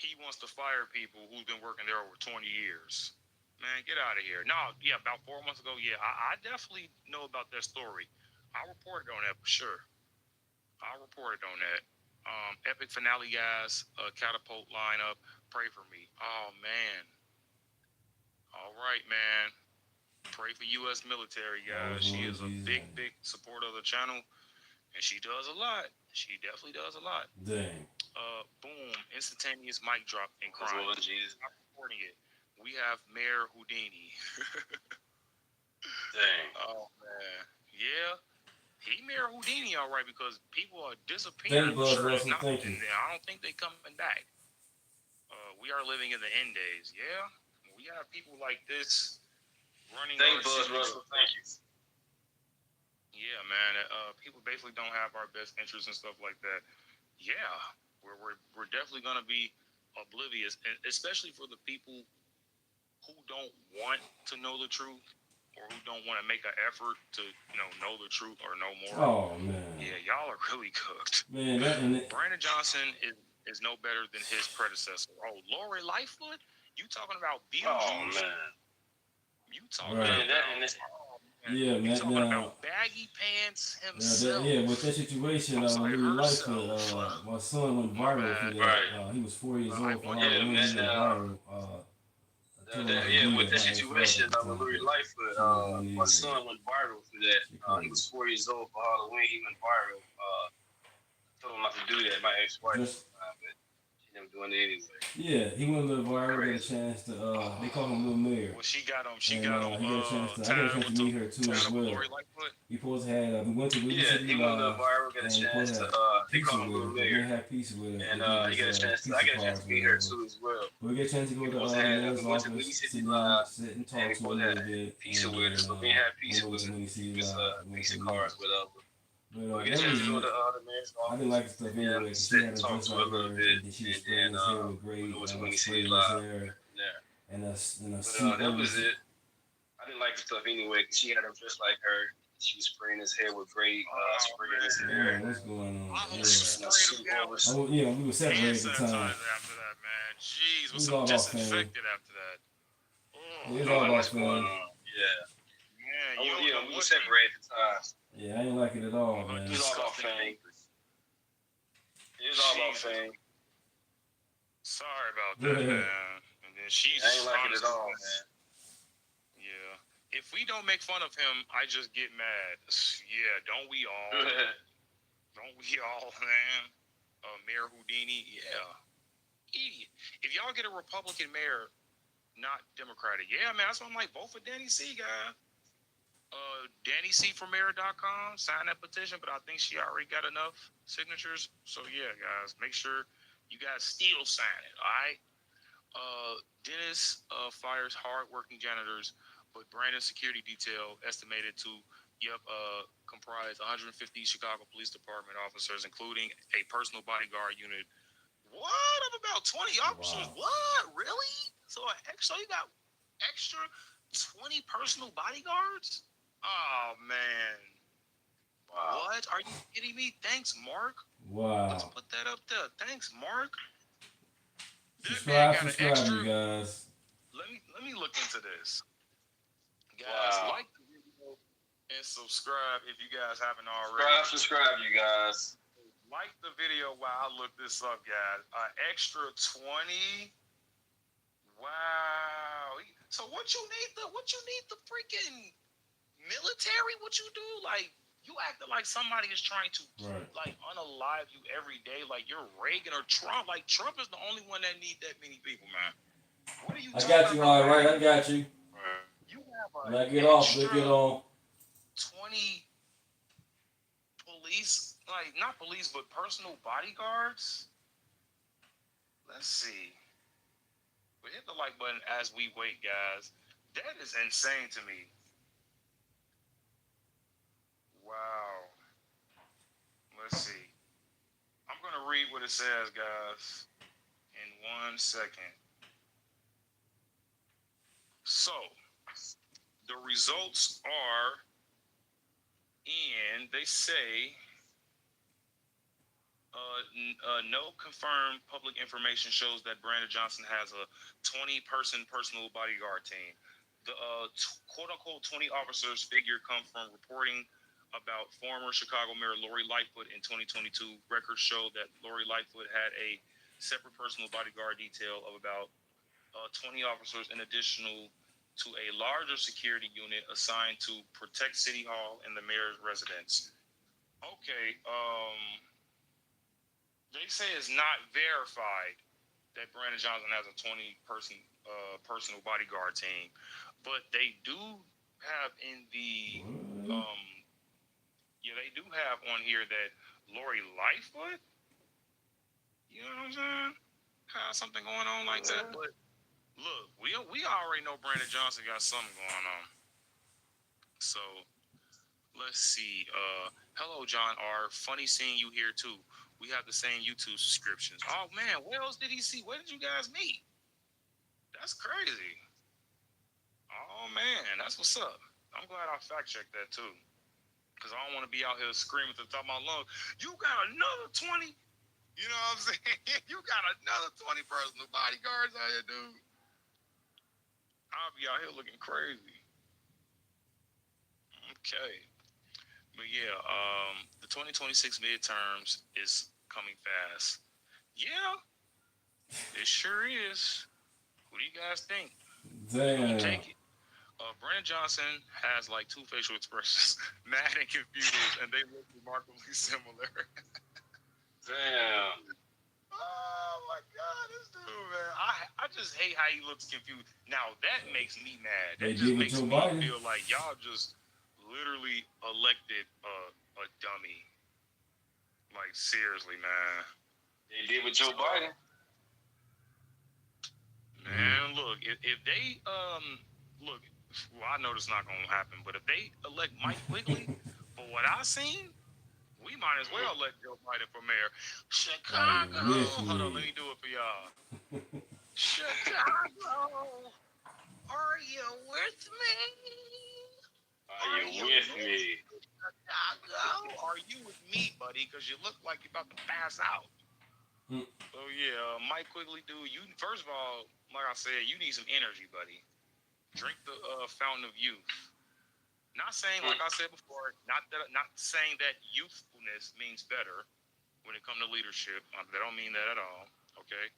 he wants to fire people who've been working there over 20 years. Man, get out of here. No, yeah, about 4 months ago, yeah, I definitely know about that story. I reported on that for sure. I reported on that. Epic finale, guys. Catapult lineup. Pray for me. Oh, man. All right, man. Pray for U.S. military, guys. She is a big supporter of the channel, and she does a lot. She definitely does a lot. Dang. Boom. Instantaneous mic drop in crime. Oh, Jesus. I'm reporting it. We have Mayor Houdini. Dang. Oh, man. Yeah. He Mayor Houdini, all right, because people are disappearing. Thank you. I don't think they're coming back. We are living in the end days. Yeah. We have people like this running. Thank Buzz Russell. Thank you. Yeah, man. People basically don't have our best interests and stuff like that. Yeah. We're definitely going to be oblivious, especially for the people who don't want to know the truth or who don't want to make an effort to, know the truth or know more. Oh, man. Yeah, y'all are really cooked. Man, Brandon Johnson is no better than his predecessor. Oh, Lori Lightfoot? You talking about Beetlejuice? Oh, man. You talking about... Yeah, man. You talking about baggy pants himself. With that situation, Lori Lightfoot, my son went viral for that. He was 4 years old for Halloween. He went viral. With that situation, Lori Lightfoot, my son went viral for that. He was 4 years old for Halloween. He went viral. Told him not to do that. My ex-wife, but she never doing it anyway. Yeah, he went a little viral. Got a chance to. They call him Little Mayor. Well, she got him. He got a chance to. I got a chance to meet her too as well. We supposed to have. We went to City. He went a little viral. Got a chance to. They call him Little Mayor. We had pizza with her. And he got a chance. I got a chance to meet her too as well. We get a chance to go to Mayor's office, sit and talk to him a little bit. Pizza with her. So we had pizza with her. Pizza cards, whatever. But We get a that chance was to go it. to the man's I office. didn't like the stuff Yeah, anyway. 'Cause she sit had and her talk dressed to her a like little her, bit, and then she was and spraying then his hair with great when he spray see in his live. hair, Yeah. and a But suit that over was his. it. I didn't like the stuff anyway because she had him just like her. She was spraying his hair with great spray in his hair. What's going on? I Yeah. sprayed him down with Oh, yeah, we were hand separated at the time. sanitizer after that, man. Jeez, It was was so all about fame. disinfected after that. Yeah, it was Oh, all about what's going fame. on? Yeah. man, you don't know We were what separated at the time. Yeah, I ain't like it at all, man. It was all about fame. It was all about fame. Sorry about that, man. And then she's I ain't like it at all, man. Yeah. If we don't make fun of him, I just get mad. Yeah, don't we all? Don't we all, man? Mayor Houdini, yeah. Idiot. If y'all get a Republican mayor, not Democratic, yeah, man, that's why I'm like, vote for Danny C, guy. DannyCforMayor.com, sign that petition, but I think she already got enough signatures. So, yeah, guys, make sure you guys still sign it, all right? Dennis fires hard-working janitors, but Brandon security detail estimated to comprise 150 Chicago Police Department officers, including a personal bodyguard unit. What? Of about 20 officers? Wow. What? Really? So you got extra 20 personal bodyguards? Oh, man. Wow. What? Are you kidding me? Thanks, Mark. Wow. Let's put that up there. Thanks, Mark. Subscribe, you guys. Let me look into this. Guys, like the video and subscribe if you guys haven't already. Subscribe, you guys. Like the video while I look this up, guys. Extra 20. Wow. So what you need the freaking military? What you do? Like, you acting like somebody is trying to like unalive you every day, like you're Reagan or Trump. Like, Trump is the only one that need that many people, man. What are you talking got you, about? all right. I got you. You have When I get off, we'll get on. 20 police, like not police, but personal bodyguards. Let's see. We hit the like button as we wait, guys. That is insane to me. Wow. Let's see. I'm going to read what it says, guys, in 1 second. So, the results are, and they say, no confirmed public information shows that Brandon Johnson has a 20-person personal bodyguard team. The quote-unquote 20 officers figure come from reporting about former Chicago Mayor Lori Lightfoot in 2022. Records show that Lori Lightfoot had a separate personal bodyguard detail of about 20 officers in addition to a larger security unit assigned to protect City Hall and the mayor's residence. Okay, they say it's not verified that Brandon Johnson has a 20-person personal bodyguard team, but they do have in the they do have on here that Lori Lightfoot, you know what I'm saying, has something going on like that. But look, we already know Brandon Johnson got something going on. So let's see. Hello, John R. Funny seeing you here too. We have the same YouTube subscriptions. Oh man, where else did he see? Where did you guys meet? That's crazy. Oh man, that's what's up. I'm glad I fact checked that too. Because I don't want to be out here screaming at the top of my lungs, you got another 20? You know what I'm saying? You got another 20 personal bodyguards out here, dude. I'll be out here looking crazy. Okay. But yeah, the 2026 midterms is coming fast. Yeah, it sure is. What do you guys think? Damn. Take it. Brandon Johnson has like two facial expressions, mad and confused, and they look remarkably similar. Damn. Oh my God, this dude, man! I just hate how he looks confused. Now that makes me mad. That just makes me feel like y'all just literally elected a dummy. Like, seriously, man. They did with Joe Biden. Man, look, if they look, well, I know this is not gonna happen, but if they elect Mike Quigley, for what I seen, We might as well let Joe Biden for mayor. Chicago. Hold on, let me do it for y'all. Chicago. Are you with me? Are you with me? Chicago. Are you with me, buddy? Because you look like you're about to pass out. So yeah, Mike Quigley, dude. You first of all, like I said, you need some energy, buddy. Drink the fountain of youth. Not saying, like I said before, not saying that youthfulness means better when it comes to leadership. I don't mean that at all. Okay.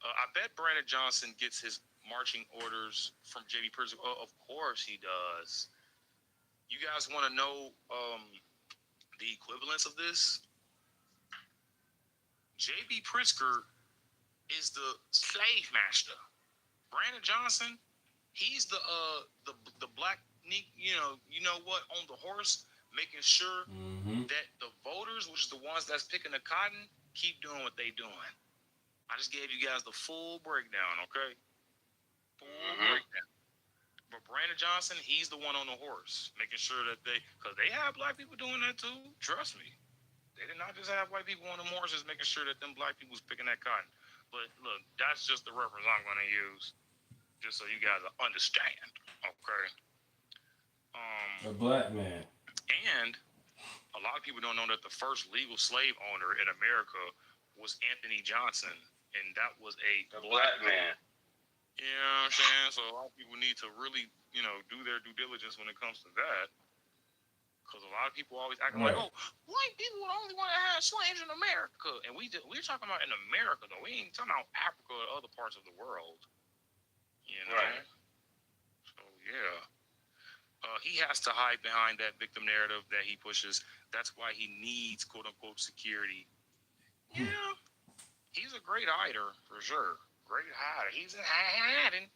I bet Brandon Johnson gets his marching orders from J.B. Pritzker. Of course he does. You guys want to know the equivalence of this? J.B. Pritzker is the slave master. Brandon Johnson, he's the black, you know what, on the horse, making sure that the voters, which is the ones that's picking the cotton, keep doing what they doing. I just gave you guys the full breakdown, okay? Full breakdown. But Brandon Johnson, he's the one on the horse, making sure that because they have black people doing that too. Trust me. They did not just have white people on the horses, making sure that them black people's picking that cotton. But look, that's just the reference I'm going to use, just so you guys understand, okay? A black man. And a lot of people don't know that the first legal slave owner in America was Anthony Johnson, and that was a black man. You know what I'm saying? So a lot of people need to really, do their due diligence when it comes to that. Because a lot of people always acting like, oh, white people are the only one that have slaves in America. And we're talking about in America, though. We ain't talking about Africa or other parts of the world. You know? Right. So, yeah. He has to hide behind that victim narrative that he pushes. That's why he needs, quote-unquote, security. Yeah. He's a great hider, for sure. Great hider. He's hiding.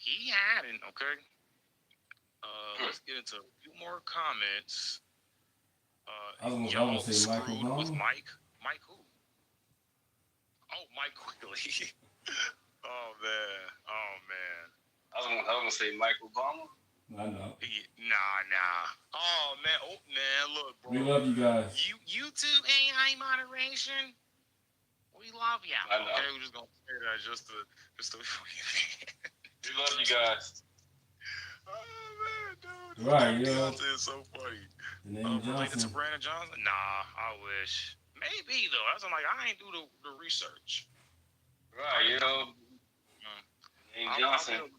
He hiding, okay? Let's get into a few more comments. Y'all say Michael screwed with Mike. Mike who? Oh, Mike Quigley. Oh, man. I was gonna say Mike Obama. I know. Nah. Oh, man, look, bro. We love you guys. YouTube AI moderation. We love you. Okay, we're just gonna say that just to. We love you guys. Oh man, dude. Right, Deunta is so funny. Related to Johnson. Brandon Johnson? Nah, I wish. Maybe though. That's like I ain't do the research. Right, Johnson.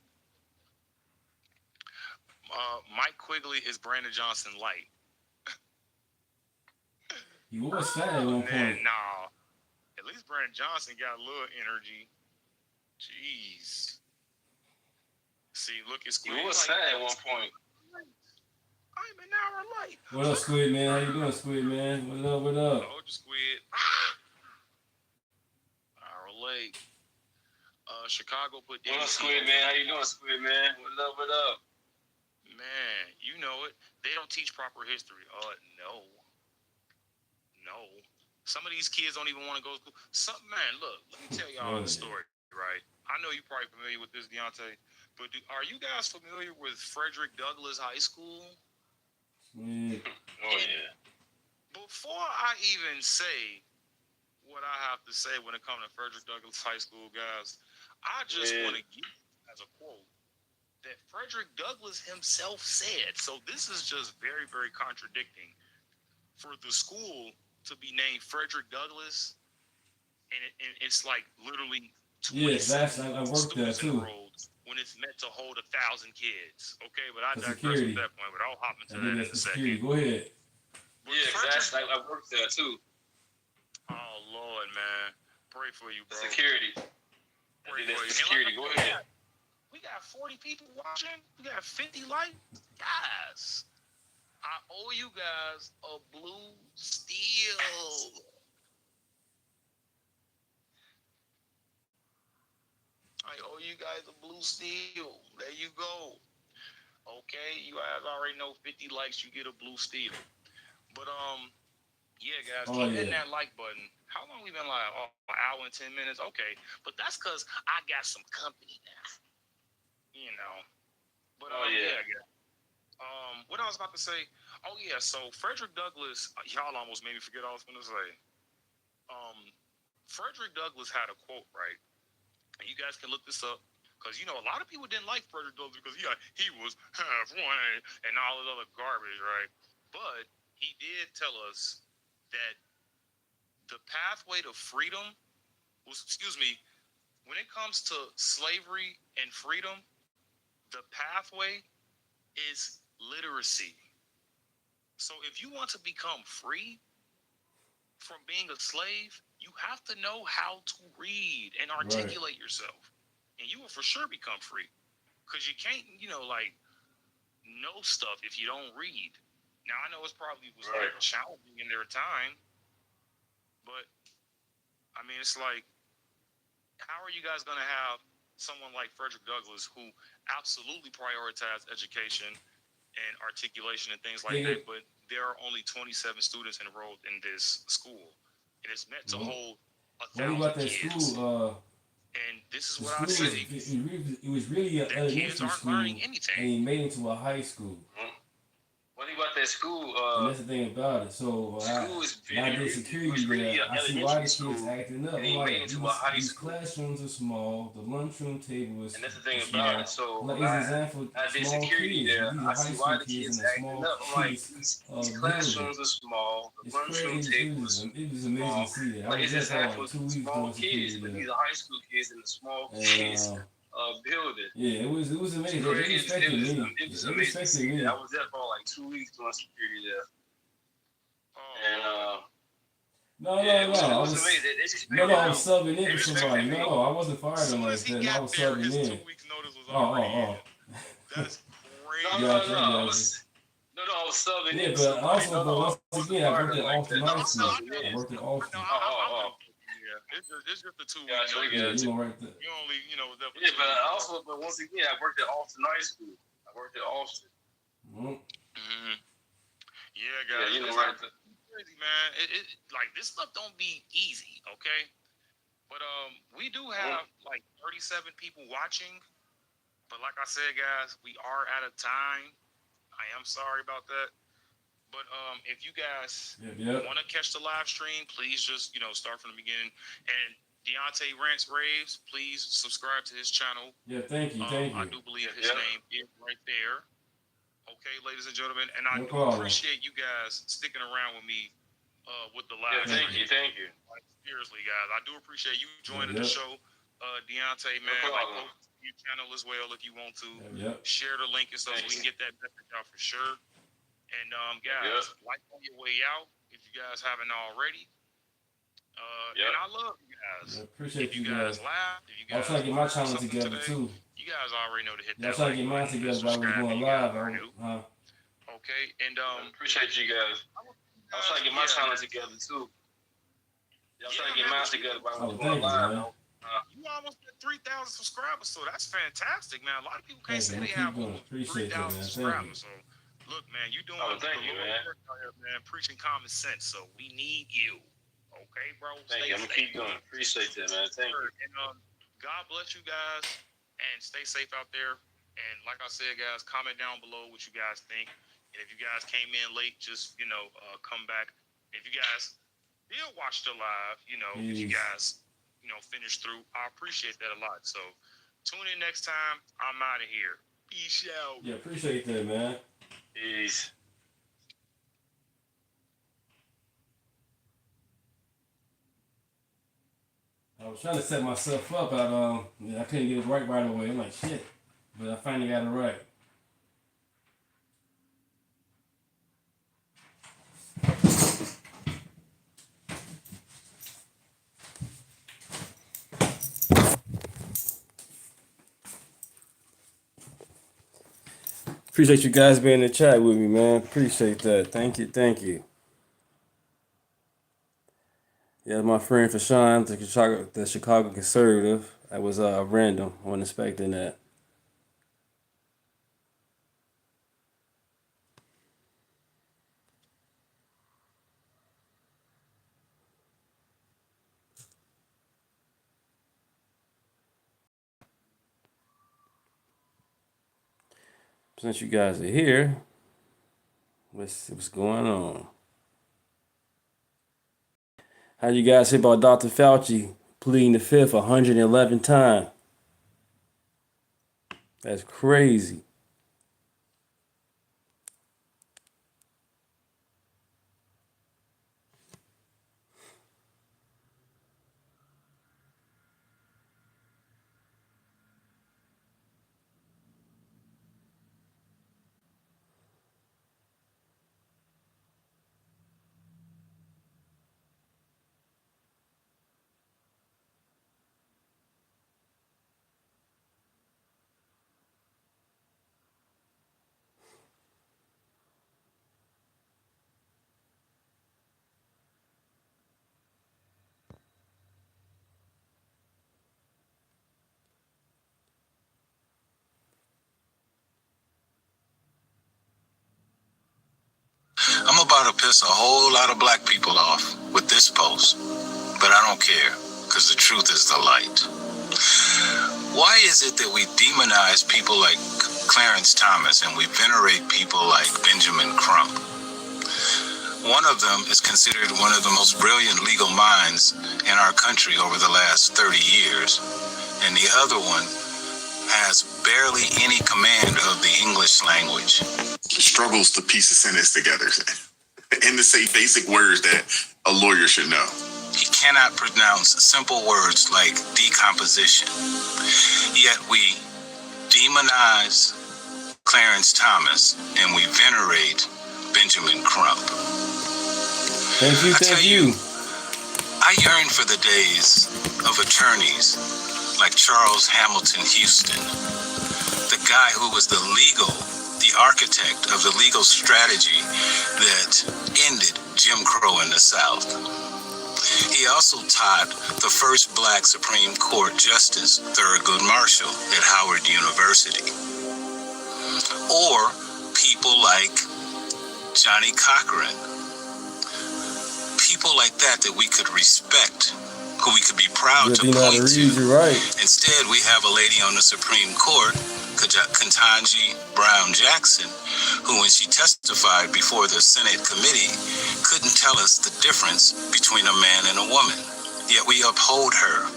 Mike Quigley is Brandon Johnson light. He was sad at one point. Nah. At least Brandon Johnson got a little energy. Jeez. See, look at Squid. He was sad at one point. I'm an hour late. What up, Squid Man? How you doing, Squid Man? What up? Told you, Squid. Hour late. Chicago put. What up, Squid Man? How you doing, Squid Man? What up? Man, you know it. They don't teach proper history. No. Some of these kids don't even want to go to school. Man, look, let me tell y'all the story, right? I know you're probably familiar with this, Deunta, but are you guys familiar with Frederick Douglass High School? Yeah. Oh, yeah. Before I even say what I have to say when it comes to Frederick Douglass High School, guys, I just want to give as a quote that Frederick Douglass himself said. So this is just very, very contradicting for the school to be named Frederick Douglass, and it's like literally 20 I worked there too. When it's meant to hold 1,000 kids. Okay, but I digress at that point. But I'll hop into that in a second. Go ahead. Exactly. I worked there too. Oh Lord, man, pray for you, bro. Security. Pray for you. Security. Go ahead. We got 40 people watching. We got 50 likes. Guys, I owe you guys a blue steel. I owe you guys a blue steel. There you go. Okay, you guys already know 50 likes, you get a blue steel. But yeah, guys, keep hitting that like button. How long we been live? Oh, an hour and 10 minutes. Okay, but that's because I got some company now. You know. But yeah, guys. What I was about to say. Oh yeah, so Frederick Douglass. Y'all almost made me forget what I was going to say. Um, Frederick Douglass had a quote, right? And you guys can look this up because a lot of people didn't like Frederick Douglass because he was halfway and all this other garbage, right? But he did tell us that the pathway to freedom was, excuse me, when it comes to slavery and freedom, the pathway is literacy. So if you want to become free from being a slave, you have to know how to read and articulate yourself. And you will for sure become free. Because you can't, like know stuff if you don't read. Now I know it's probably was like challenging in their time, but I mean it's like, how are you guys gonna have someone like Frederick Douglass who absolutely prioritized education and articulation and things like that, but there are only 27 students enrolled in this school, and it's meant to hold 1,000 kids. And this is what I say: it was really an elementary school, learning anything. And he made it into a high school. What do you about that school? And that's the thing about it. So school is I did security really there. I see why the kids school, acting up. and he made into a high these school. classrooms are small. The lunchroom table is. And that's the thing about it. So like, I did security kids. there. These I are see high why school the kids kids in a acting small up. I'm like, these classrooms are small. The lunchroom table is small. It was amazing to see that. Like, it's just half like of small kids, but these are high school kids in the small kids building. Yeah, it was amazing. They respected me. It was amazing to see that. I was there for like 2 weeks doing security there. And it was amazing. I was subbing in for somebody. No, I wasn't fired on like that. I was subbing in. 2 weeks notice was already That's crazy. I was subbing in. But once again, I worked at Austin High School. I worked at Austin. It's just the 2 weeks. Gotcha, right there. You only, but once again, I worked at Austin High School. I worked at Austin. Yeah, guys. Right there. Crazy, man. It like this stuff don't be easy, okay? But we do have like 37 people watching. But like I said, guys, we are out of time. I am sorry about that. But if you guys want to catch the live stream, please just start from the beginning. And Deunta Rants Raves, please subscribe to his channel. Yeah, thank you. I do believe his name is right there. Okay, ladies and gentlemen, and I do appreciate you guys sticking around with me with the live. Thank you. Like, seriously, guys, I do appreciate you joining the show, Deunta, man. Like, your channel as well if you want to. Share the link and stuff so we can get that message out for sure. And guys, like on your way out if you guys haven't already. And I love you guys. Appreciate you guys. Laugh, if you guys I'm trying to get my channel together too. You guys already know to hit that. I'm trying to get mine together while we're going live. Okay, and appreciate you guys. I'm trying to get my channel together too. I'm trying to get mine together while we're going live. You almost at 3,000 subscribers, so that's fantastic, man. A lot of people can't say they have over 3,000 subscribers. So, look, man, you doing work out here, man. Preaching common sense. So we need you. Okay, bro. Thank you. I'm gonna keep going. Appreciate that, man. Thank you. And God bless you guys, and stay safe out there. And like I said, guys, comment down below what you guys think. And if you guys came in late, just come back. If you guys did watch the live, if you guys finish through, I appreciate that a lot. So tune in next time. I'm out of here. Peace out. Yeah, appreciate that, man. Peace. I was trying to set myself up, but I couldn't get it right away. I'm like, shit. But I finally got it right. Appreciate you guys being in the chat with me, man. Appreciate that. Thank you. Yeah, my friend Fashawn, the Chicago conservative. That was random. I wasn't expecting that. Since you guys are here, What's going on? How you guys say about Dr. Fauci pleading the fifth 111 times? That's crazy. I'm about to piss a whole lot of black people off with this post, but I don't care, because the truth is the light. Why is it that we demonize people like Clarence Thomas and we venerate people like Benjamin Crump? One of them is considered one of the most brilliant legal minds in our country over the last 30 years, and the other one has barely any command of the English language. Struggles to piece a sentence together and to say basic words that a lawyer should know. He cannot pronounce simple words like decomposition. Yet we demonize Clarence Thomas and we venerate Benjamin Crump. Thank you. I yearn for the days of attorneys like Charles Hamilton Houston, the guy who was the architect of the legal strategy that ended Jim Crow in the South. He also taught the first black Supreme Court Justice, Thurgood Marshall, at Howard University. Or people like Johnny Cochran. People like that we could respect, who we could be proud to point to. Right. Instead, we have a lady on the Supreme Court, Ketanji Brown Jackson, who, when she testified before the Senate committee, couldn't tell us the difference between a man and a woman. Yet we uphold her.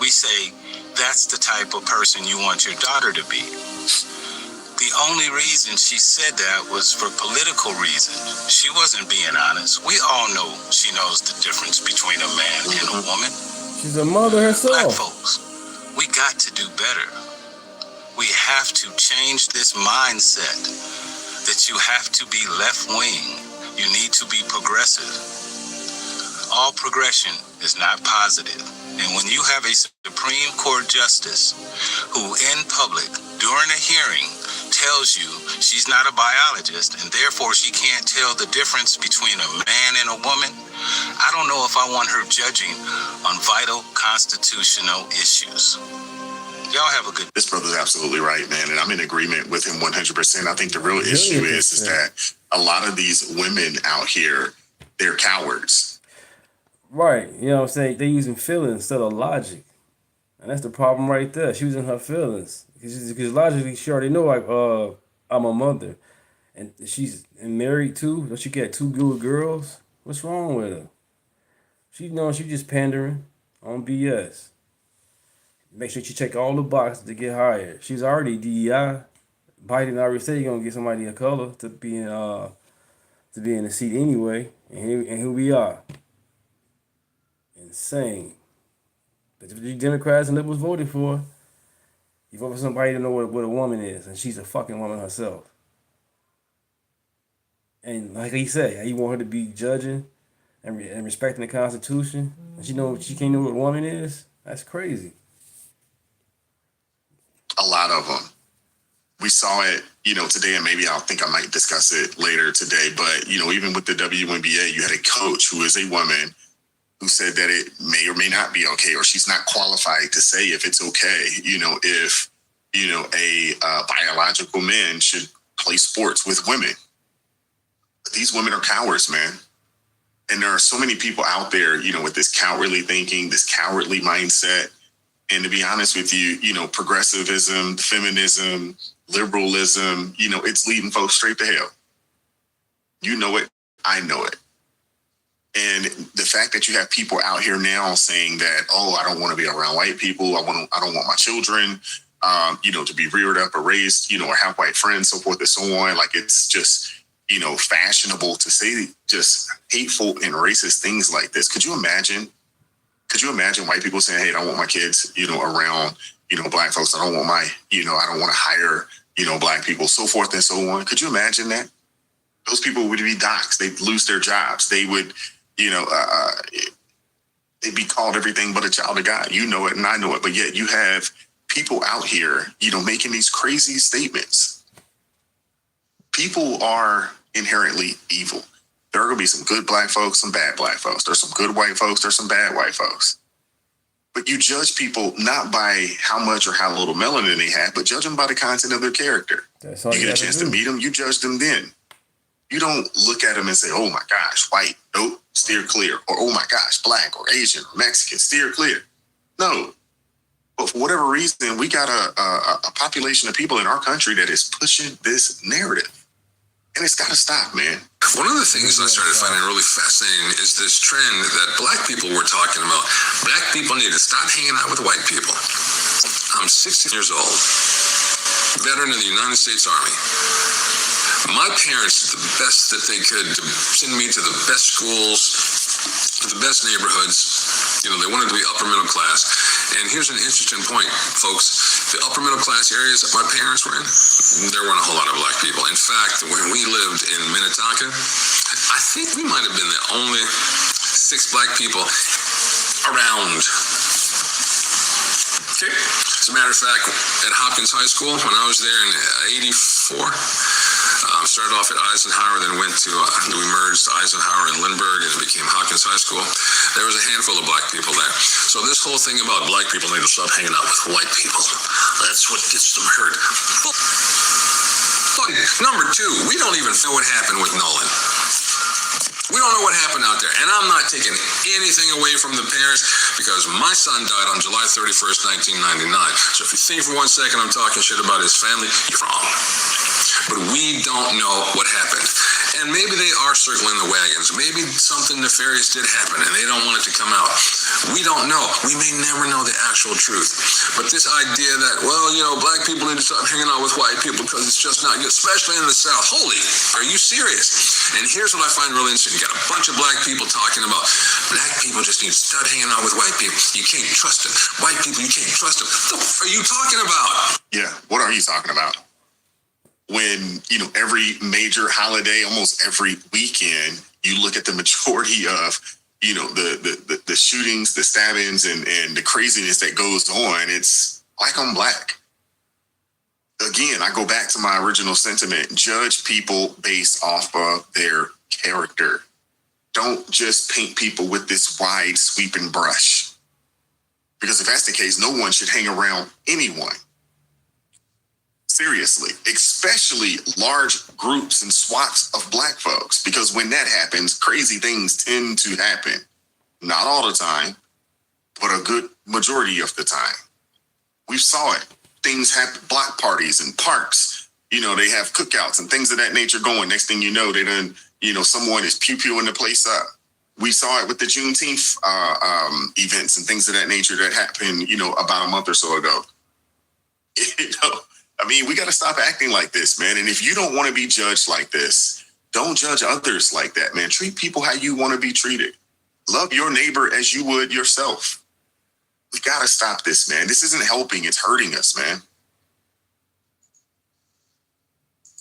We say, that's the type of person you want your daughter to be. The only reason she said that was for political reasons. She wasn't being honest. We all know she knows the difference between a man and a woman. She's a mother herself. Black folks, we got to do better. We have to change this mindset that you have to be left-wing. You need to be progressive. All progression is not positive. And when you have a Supreme Court justice who in public, during a hearing, tells you she's not a biologist and therefore she can't tell the difference between a man and a woman, I don't know if I want her judging on vital constitutional issues. Y'all have a good... This brother's absolutely right, man, and I'm in agreement with him 100%. I think the real issue is that a lot of these women out here, they're cowards. Right. You know what I'm saying? They're using feelings instead of logic. And that's the problem right there. She was in her feelings. Because logically, she already know, like, I'm a mother. And she's married too. Don't she get 2 good girls? What's wrong with her? She just pandering on BS. Make sure she check all the boxes to get hired. She's already DEI. Biden already said you're gonna get somebody of color to be in the seat anyway. And here we are. Insane. But if the Democrats and liberals voted for, you vote for somebody to know what a woman is, and she's a fucking woman herself. And like he said, you want her to be judging and respecting the Constitution, and she can't know what a woman is. That's crazy. A lot of them. We saw it, today, and maybe I might discuss it later today, but, even with the WNBA, you had a coach who is a woman who said that it may or may not be okay, or she's not qualified to say if it's okay, if, a biological man should play sports with women. These women are cowards, man. And there are so many people out there, with this cowardly thinking, this cowardly mindset. And to be honest with you, progressivism, feminism, liberalism, it's leading folks straight to hell. You know it. I know it. And the fact that you have people out here now saying that, oh, I don't want to be around white people. I don't want my children, to be reared up or raised, or have white friends, so forth and so on. Like, it's just, fashionable to say just hateful and racist things like this. Could you imagine white people saying, hey, I don't want my kids, around, black folks. I don't want I don't want to hire, black people, so forth and so on. Could you imagine that? Those people would be doxxed. They'd lose their jobs. They would, they'd be called everything but a child of God. You know it and I know it. But yet you have people out here, making these crazy statements. People are inherently evil. There are going to be some good black folks, some bad black folks. There's some good white folks. There's some bad white folks. But you judge people not by how much or how little melanin they have, but judge them by the content of their character. That's all you get a chance to meet them, you judge them then. You don't look at them and say, oh my gosh, white, nope, steer clear. Or, oh my gosh, black or Asian or Mexican, steer clear. No. But for whatever reason, we got a population of people in our country that is pushing this narrative. And it's got to stop, man. One of the things I started finding really fascinating is this trend that black people were talking about. Black people need to stop hanging out with white people. I'm 60 years old, veteran of the United States Army. My parents did the best that they could to send me to the best schools, the best neighborhoods. They wanted to be upper middle class. And here's an interesting point, folks. The upper middle class areas that my parents were in, there weren't a whole lot of black people. In fact, when we lived in Minnetonka, I think we might have been the only 6 black people around. Okay. As a matter of fact, at Hopkins High School, when I was there in '84, started off at Eisenhower, then went to, we merged Eisenhower and Lindbergh, and it became Hopkins High School. There was a handful of black people there. So this whole thing about black people need to stop hanging out with white people, that's what gets them hurt. Look, number 2, we don't even know what happened with Nolan. We don't know what happened out there. And I'm not taking anything away from the parents because my son died on July 31st, 1999. So if you think for one second I'm talking shit about his family, you're wrong. But we don't know what happened. And maybe they are circling the wagons. Maybe something nefarious did happen and they don't want it to come out. We don't know. We may never know the actual truth. But this idea that, black people need to stop hanging out with white people because it's just not good, especially in the South. Holy, are you serious? And here's what I find really interesting. You got a bunch of black people talking about black people just need to stop hanging out with white people. You can't trust them. White people, you can't trust them. What the f are you talking about? Yeah, what are you talking about? When, every major holiday, almost every weekend, you look at the majority of, the shootings, the stabbings, and the craziness that goes on, it's black on black. Again, I go back to my original sentiment. Judge people based off of their character. Don't just paint people with this wide sweeping brush. Because if that's the case, no one should hang around anyone. Seriously, especially large groups and swaths of black folks, because when that happens, crazy things tend to happen. Not all the time, but a good majority of the time. We saw it. Things happen, block parties and parks. They have cookouts and things of that nature going. Next thing you know, they done, someone is pew-pewing the place up. We saw it with the Juneteenth events and things of that nature that happened, about a month or so ago. We got to stop acting like this, man. And if you don't want to be judged like this, don't judge others like that, man. Treat people how you want to be treated. Love your neighbor as you would yourself. We got to stop this, man. This isn't helping. It's hurting us, man.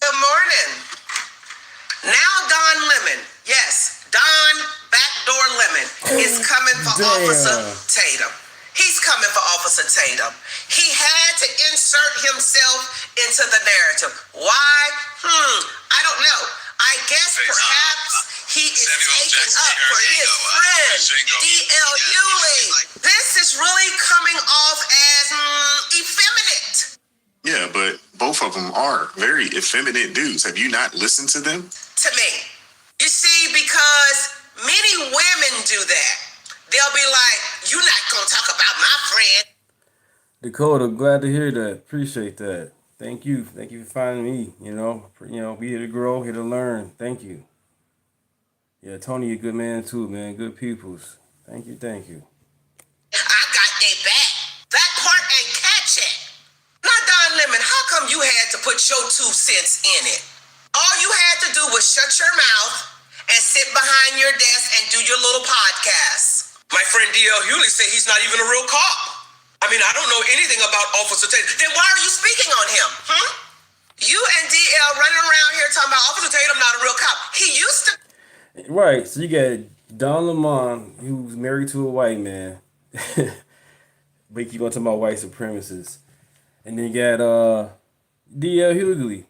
Good morning. Now Don Lemon. Yes, Don Backdoor Lemon is coming for Officer Tatum. He's coming for Officer Tatum. He had to insert himself into the narrative. Why? I don't know. I guess perhaps he is taking up for his friend, D.L. Hewley. This is really coming off as effeminate. Yeah, but both of them are very effeminate dudes. Have you not listened to them? To me. You see, because many women do that. They'll be like, you're not going to talk about my friend. Dakota, glad to hear that. Appreciate that. Thank you. Thank you for finding me. We here to grow, here to learn. Thank you. Yeah, Tony, a good man too, man. Good peoples. Thank you. I got their back. That part ain't catch it. Now, Don Lemon, how come you had to put your 2 cents in it? All you had to do was shut your mouth and sit behind your desk and do your little podcast. My friend D.L. Hewley said he's not even a real cop. I mean, I don't know anything about Officer Tatum. Then why are you speaking on him? You and D.L. running around here talking about Officer Tatum not a real cop. He used to. Right. So you got Don Lemon, who's married to a white man. But you keep on talking about white supremacists. And then you got D.L. Hughley.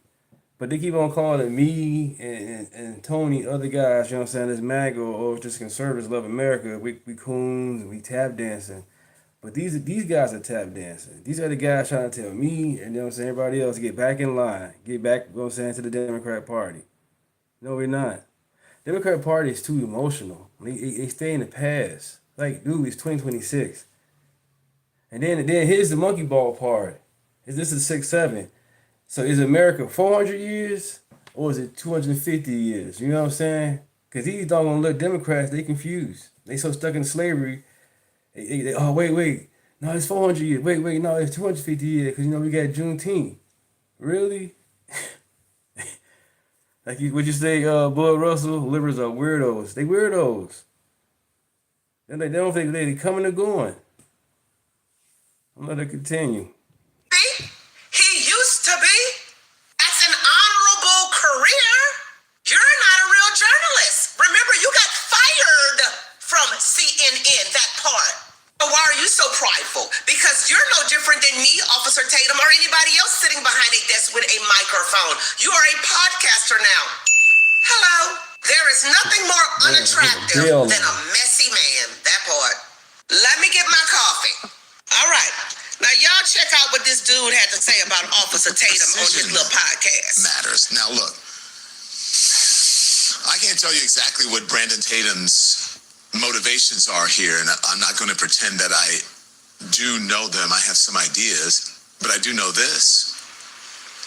But they keep on calling it me and Tony, other guys, you know what I'm saying, this MAGA or just conservatives love America. We coons and we tap dancing. But these guys are tap dancing. These are the guys trying to tell me and, you know what I'm saying, everybody else, get back in line. Get back, you know what I'm saying, to the Democrat Party. No, we're not. Democrat Party is too emotional. They stay in the past. Like, dude, it's 2026. And then here's the monkey ball part. This is 6-7. So is America 400 years or is it 250 years? You know what I'm saying? Because these doggone little Democrats, they confused. They so stuck in slavery. Oh, wait. No, it's 400 years. Wait, no, it's 250 years because, you know, we got Juneteenth. Really? Like, what you say, Bud Russell? Liberals are weirdos. They weirdos. They don't think they're coming or going. I'm going to let it continue. He used to be. That's an honorable career. You're not a real journalist. Remember, you got fired from CNN, that part. But why are you so prideful? Because you're no different than me, Officer Tatum, or anybody else sitting behind a desk with a microphone. You are a podcaster now. Hello. There is nothing more unattractive than a messy man. That part. Let me get my coffee. All right. Now, y'all check out what this dude had to say about Officer Tatum on his little podcast. Matters. Now, look, I can't tell you exactly what Brandon Tatum's motivations are here, and I'm not going to pretend that I do know them. I have some ideas, but I do know this,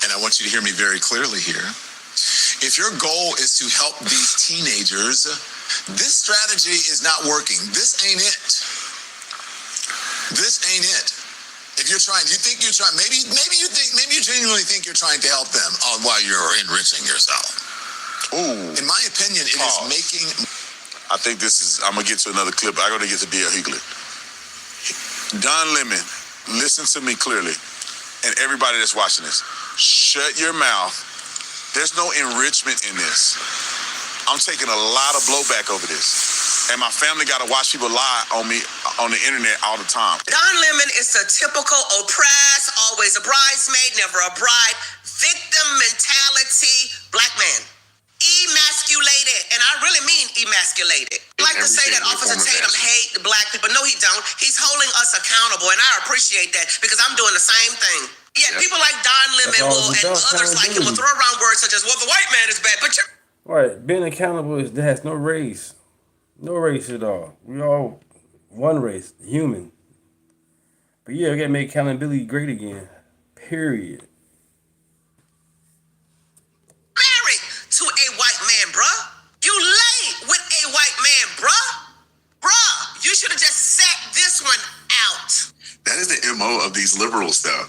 and I want you to hear me very clearly here. If your goal is to help these teenagers, this strategy is not working. This ain't it. This ain't it. If you're trying, maybe you genuinely think you're trying to help them while you're enriching yourself. Ooh. In my opinion, it is making. I think I'm going to get to another clip. I'm going to get to D.L. Hughley. Don Lemon, listen to me clearly. And everybody that's watching this, shut your mouth. There's no enrichment in this. I'm taking a lot of blowback over this. And my family got to watch people lie on me on the internet all the time. Don Lemon is a typical oppressed, always a bridesmaid, never a bride, victim mentality, black man. Emasculated, and I really mean emasculated. I like to say that Officer Tatum hate the black people. No, he don't. He's holding us accountable, and I appreciate that because I'm doing the same thing. Yeah, people like Don Lemon and others like him will throw around words such as, well, the white man is bad, but you're... Right, being accountable has no race. No race at all. We all one race, human. But yeah, we gotta make accountability great again. Period. Married to a white man, bruh. You lay with a white man, bruh. Bruh, you should have just sat this one out. That is the MO of these liberals, though.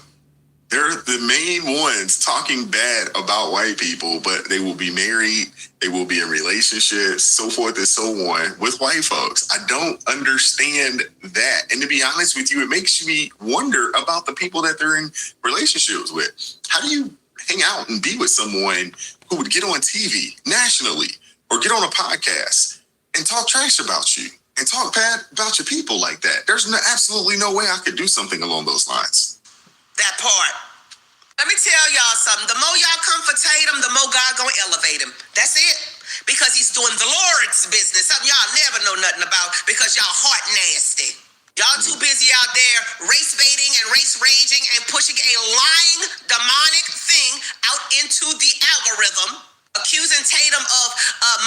They're the main ones talking bad about white people, but they will be married, they will be in relationships, so forth and so on, with white folks. I don't understand that. And to be honest with you, it makes me wonder about the people that they're in relationships with. How do you hang out and be with someone who would get on TV nationally or get on a podcast and talk trash about you and talk bad about your people like that? There's absolutely no way I could do something along those lines. That part. Let me tell y'all something. The more y'all come for Tatum, the more God gonna elevate him. That's it. Because he's doing the Lord's business. Something y'all never know nothing about because y'all heart nasty. Y'all too busy out there race baiting and race raging and pushing a lying, demonic thing out into the algorithm, accusing Tatum of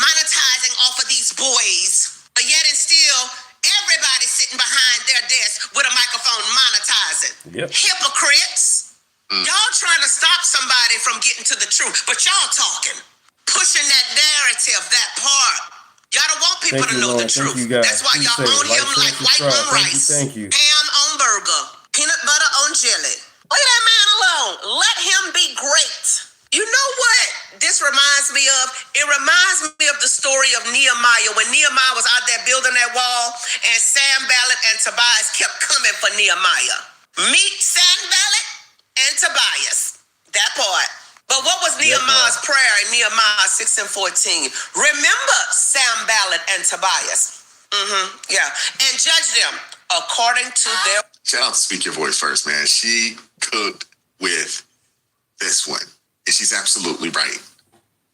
monetizing off of these boys. But yet and still, everybody's sitting behind their desk with a microphone monetizing. Yep. Hypocrites. Y'all trying to stop somebody from getting to the truth, but y'all talking, pushing that narrative, that part. Y'all don't want people to know the truth. That's why y'all own him like white on rice, ham on burger, peanut butter on jelly. Leave that man alone. Let him be great. You know what this reminds me of? It reminds me of the story of Nehemiah, when Nehemiah was out there building that wall and Sanballat and Tobias kept coming for Nehemiah. Meet Sanballat and Tobias. That part. But what was Nehemiah's prayer in Nehemiah 6 and 14? Remember Sanballat and Tobias. Yeah. And judge them according to their... Shout out to Speak Your Voice First, man. She cooked with this one. And she's absolutely right.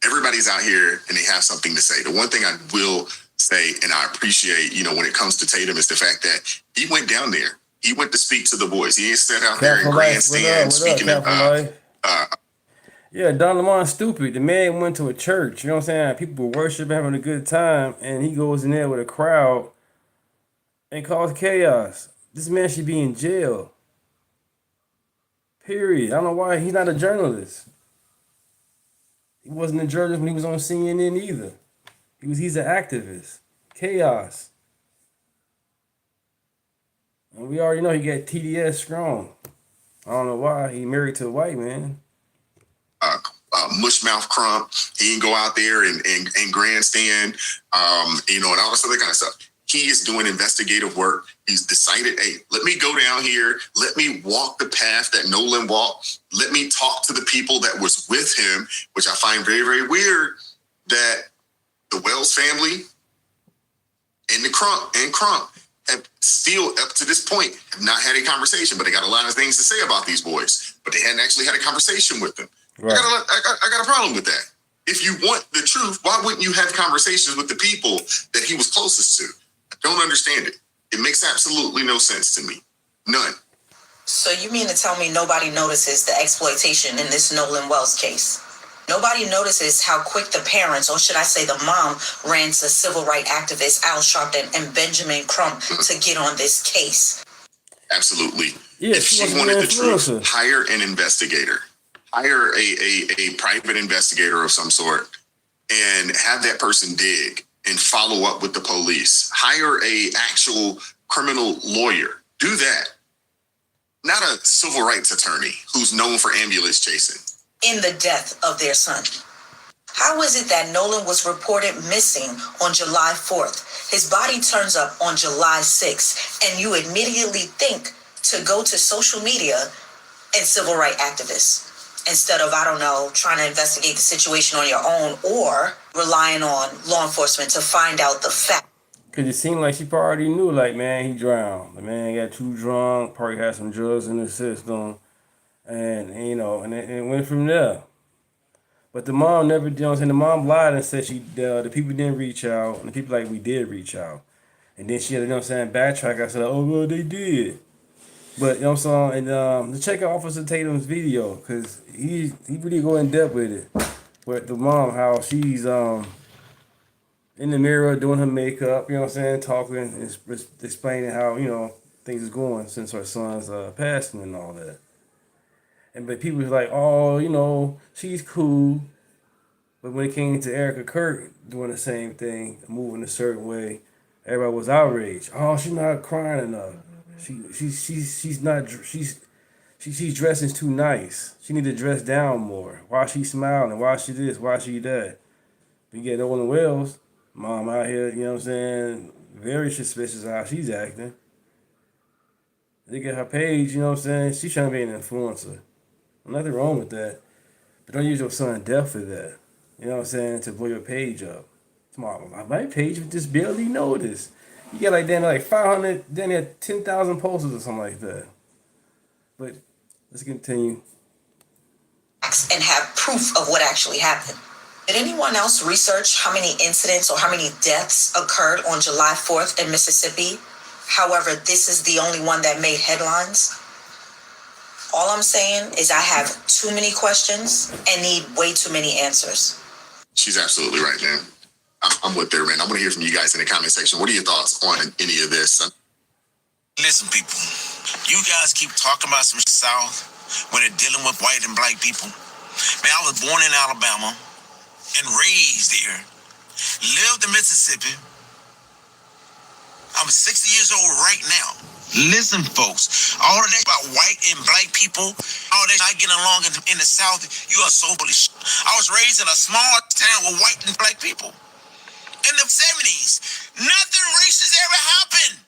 Everybody's out here and they have something to say. The one thing I will say, and I appreciate, when it comes to Tatum, is the fact that he went down there. He went to speak to the boys. He ain't sat out there in grandstand speaking Yeah, Don Lamont's stupid. The man went to a church, you know what I'm saying? People were worshiping, having a good time, and he goes in there with a crowd and causes chaos. This man should be in jail. Period. I don't know why he's not a journalist. He wasn't a journalist when he was on CNN either. He's an activist. Chaos. And we already know he got TDS strong. I don't know why. He married to a white man. Mushmouth Crump. He didn't go out there and grandstand, and all this other kind of stuff. He is doing investigative work. He's decided, hey, let me go down here. Let me walk the path that Nolan walked. Let me talk to the people that was with him, which I find very, very weird that the Wells family and Crump have still, up to this point, have not had a conversation, but they got a lot of things to say about these boys, but they hadn't actually had a conversation with them. Right. I got a problem with that. If you want the truth, why wouldn't you have conversations with the people that he was closest to? I don't understand it. It makes absolutely no sense to me. None. So you mean to tell me nobody notices the exploitation in this Nolan Wells case? Nobody notices how quick the parents, or should I say the mom, ran to civil rights activists Al Sharpton and Benjamin Crump to get on this case? Absolutely. Yeah, if she wanted the truth, hire an investigator. Hire a private investigator of some sort and have that person dig and follow up with the police. Hire a actual criminal lawyer. Do that. Not a civil rights attorney who's known for ambulance chasing. In the death of their son. How is it that Nolan was reported missing on July 4th? His body turns up on July 6th, and you immediately think to go to social media and civil rights activists instead of, trying to investigate the situation on your own or relying on law enforcement to find out the fact. Because it seemed like she probably knew, man, he drowned. The man got too drunk, probably had some drugs in the system. And it went from there. But the mom never, the mom lied and said the people didn't reach out, and the people we did reach out. And then she had, backtrack. I said, oh, well, they did. But, and to check out Officer Tatum's video, because he really go in depth with it. With the mom, how she's in the mirror doing her makeup, talking and explaining how, things is going since her son's passing and all that. But people was like, oh, she's cool. But when it came to Erica Kirk doing the same thing, moving a certain way, everybody was outraged. Oh, she's not crying enough. She's dressing too nice. She need to dress down more. Why she smiling? Why she this? Why she that? You get Nolan Wells, mom out here, very suspicious of how she's acting. They get her page, she's trying to be an influencer. Nothing wrong with that. But don't use your son's death for that. To blow your page up. My page would just barely notice. You get 500, then you had 10,000 posters or something like that. But let's continue. And have proof of what actually happened. Did anyone else research how many incidents or how many deaths occurred on July 4th in Mississippi? However, this is the only one that made headlines. All I'm saying is I have too many questions and need way too many answers. She's absolutely right, man. I'm with her, man. I want to hear from you guys in the comment section. What are your thoughts on any of this? Listen, people, you guys keep talking about some South when they're dealing with white and black people. Man, I was born in Alabama and raised there. lived in Mississippi. I'm 60 years old right now. Listen, folks, all of that about white and black people, all that not getting along in the South, you are so bullish. I was raised in a small town with white and black people. In the 70s, nothing racist ever happened.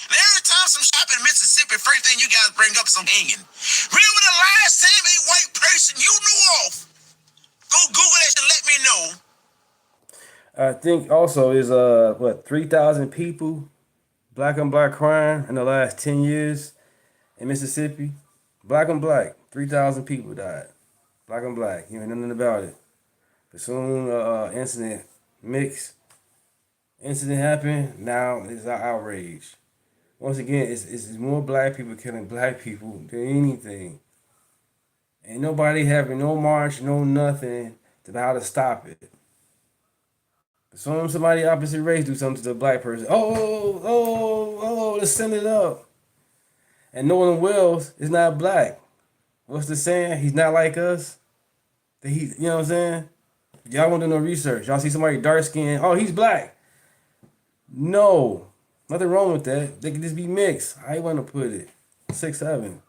And every time some shop in Mississippi, first thing you guys bring up is some hanging. Remember the last time a white person you knew of? Go Google that and let me know. I think also is 3,000 people, black on black crime in the last 10 years in Mississippi. Black on black, 3,000 people died. Black on black, you know nothing about it. But soon incident happened, now it's an outrage. Once again, it's more black people killing black people than anything. Ain't nobody having no march, no nothing to how to stop it. So somebody opposite race do something to the black person. Let's send it up. And Nolan Wells is not black. What's the saying? He's not like us. You know what I'm saying? Y'all won't do no research. Y'all see somebody dark skinned. Oh, he's black. No. Nothing wrong with that. They can just be mixed. I want to put it. 6'7".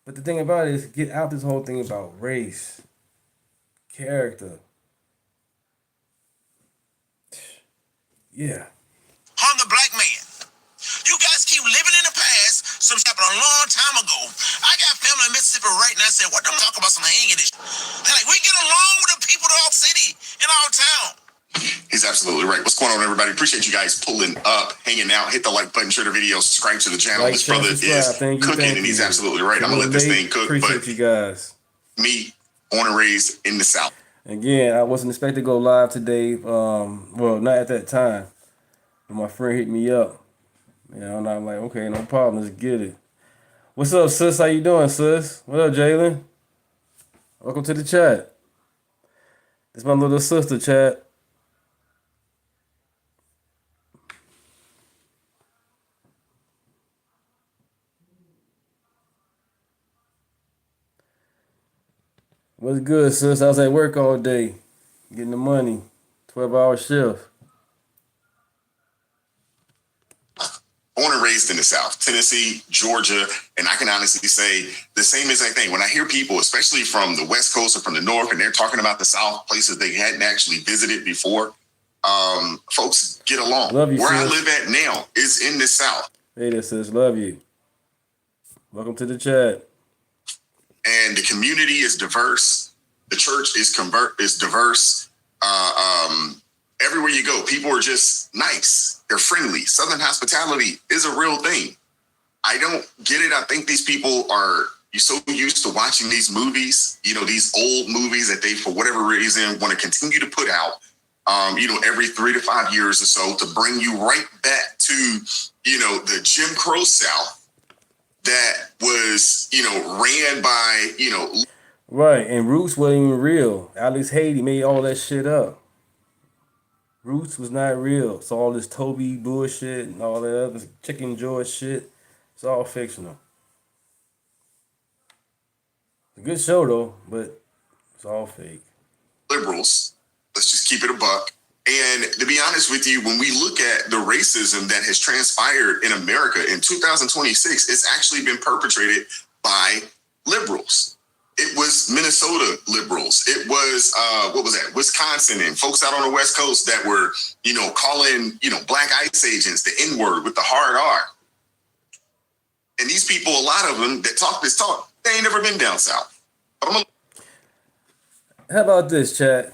But the thing about it is get out this whole thing about race. Character. Yeah. Hung a black man. You guys keep living in the past. Some shit happened a long time ago. I got family in Mississippi right now. I said, what them talk about some hanging this? They're like, we get along with the people in our city, in our town. He's absolutely right. What's going on, everybody? Appreciate you guys pulling up, hanging out. Hit the like button, share the video, subscribe to the channel. This brother is cooking, and he's absolutely right. I'm gonna let this thing cook. Appreciate you guys. Me, born and raised in the South. Again, I wasn't expected to go live today. Well, not at that time. But my friend hit me up. And I'm like, okay, no problem. Let's get it. What's up, sis? How you doing, sis? What up, Jalen? Welcome to the chat. This is my little sister, chat. What's good, sis? I was at work all day, getting the money, 12-hour shift. Born and raised in the South, Tennessee, Georgia, and I can honestly say the same exact thing. When I hear people, especially from the West Coast or from the North, and they're talking about the South, places they hadn't actually visited before, folks get along. Love you, Where sis. I live at now is in the South. Hey there, sis. Love you. Welcome to the chat. And the community is diverse. The church is diverse. Everywhere you go, people are just nice. They're friendly. Southern hospitality is a real thing. I don't get it. I think these people are so used to watching these movies, these old movies that they, for whatever reason, want to continue to put out, every 3 to 5 years or so to bring you right back to, the Jim Crow South that was, ran by, Right, and Roots wasn't even real. Alex Haiti made all that shit up. Roots was not real. It's all this Toby bullshit and all that other Chicken George shit. It's all fictional. It's a good show though, but it's all fake. Liberals, let's just keep it a buck. And to be honest with you, when we look at the racism that has transpired in America in 2026, it's actually been perpetrated by liberals. It was Minnesota liberals. It was, Wisconsin and folks out on the West Coast that were, calling, black ICE agents the N-word with the hard R. And these people, a lot of them that talk this talk, they ain't never been down south. How about this, chat?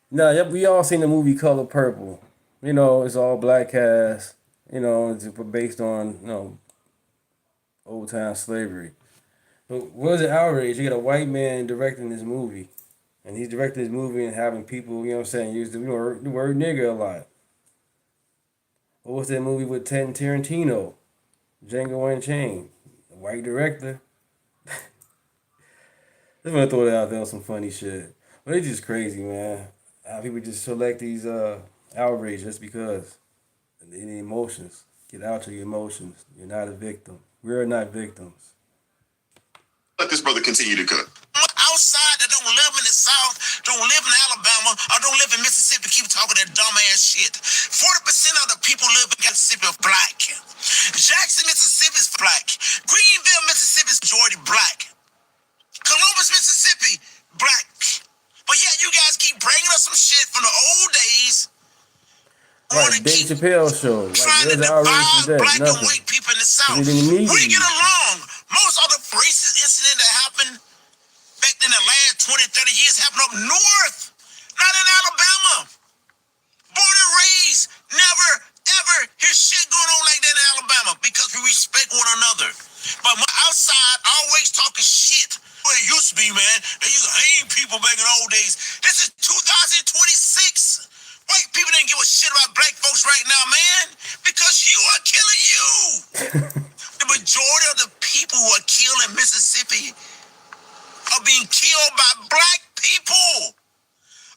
Now, we all seen the movie Color Purple. It's all black cast. It's based on, old time slavery. But what is the outrage? You got a white man directing this movie. And he's directing this movie and having people, use the word nigger a lot. What was that movie with Tarantino? Django Unchained. A white director. Just want to throw that out there on some funny shit. But it's just crazy, man. How people just select these outrage just because. And the emotions. Get out your emotions. You're not a victim. We're not victims. Let this brother continue to cook. Outside that don't live in the South don't live in Alabama or don't live in Mississippi keep talking that dumbass shit. 40% of the people live in Mississippi are black. Jackson, Mississippi is black. Greenville, Mississippi is majority black. Columbus, Mississippi, black. But yeah, you guys keep bringing us some shit from the old days. Right, Dave Chappelle show. Like, Trying to divide black and white people in the South. We get along. Most of the racist incident that happened back in the last 20, 30 years happened up north, not in Alabama. Born and raised, never, ever hear shit going on like that in Alabama because we respect one another. But outside, always talking shit. Well, it used to be, man. They used to hang people back in the old days. This is 2026. White people didn't give a shit about black folks right now, man, because you are killing you. The majority of the people who are killed in Mississippi are being killed by black people.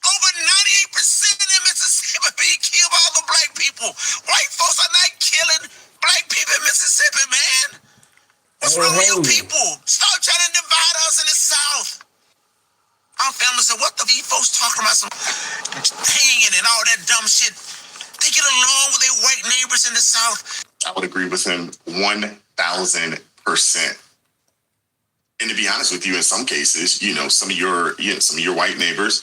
Over 98% in Mississippi are being killed by other black people. White folks are not killing black people in Mississippi, man. What's wrong with you people? Stop trying to divide us in the South. Our family said, what the folks talking about some hanging and all that dumb shit? They get along with their white neighbors in the South. I would agree with him 1,000%. And to be honest with you, in some cases, some of your white neighbors,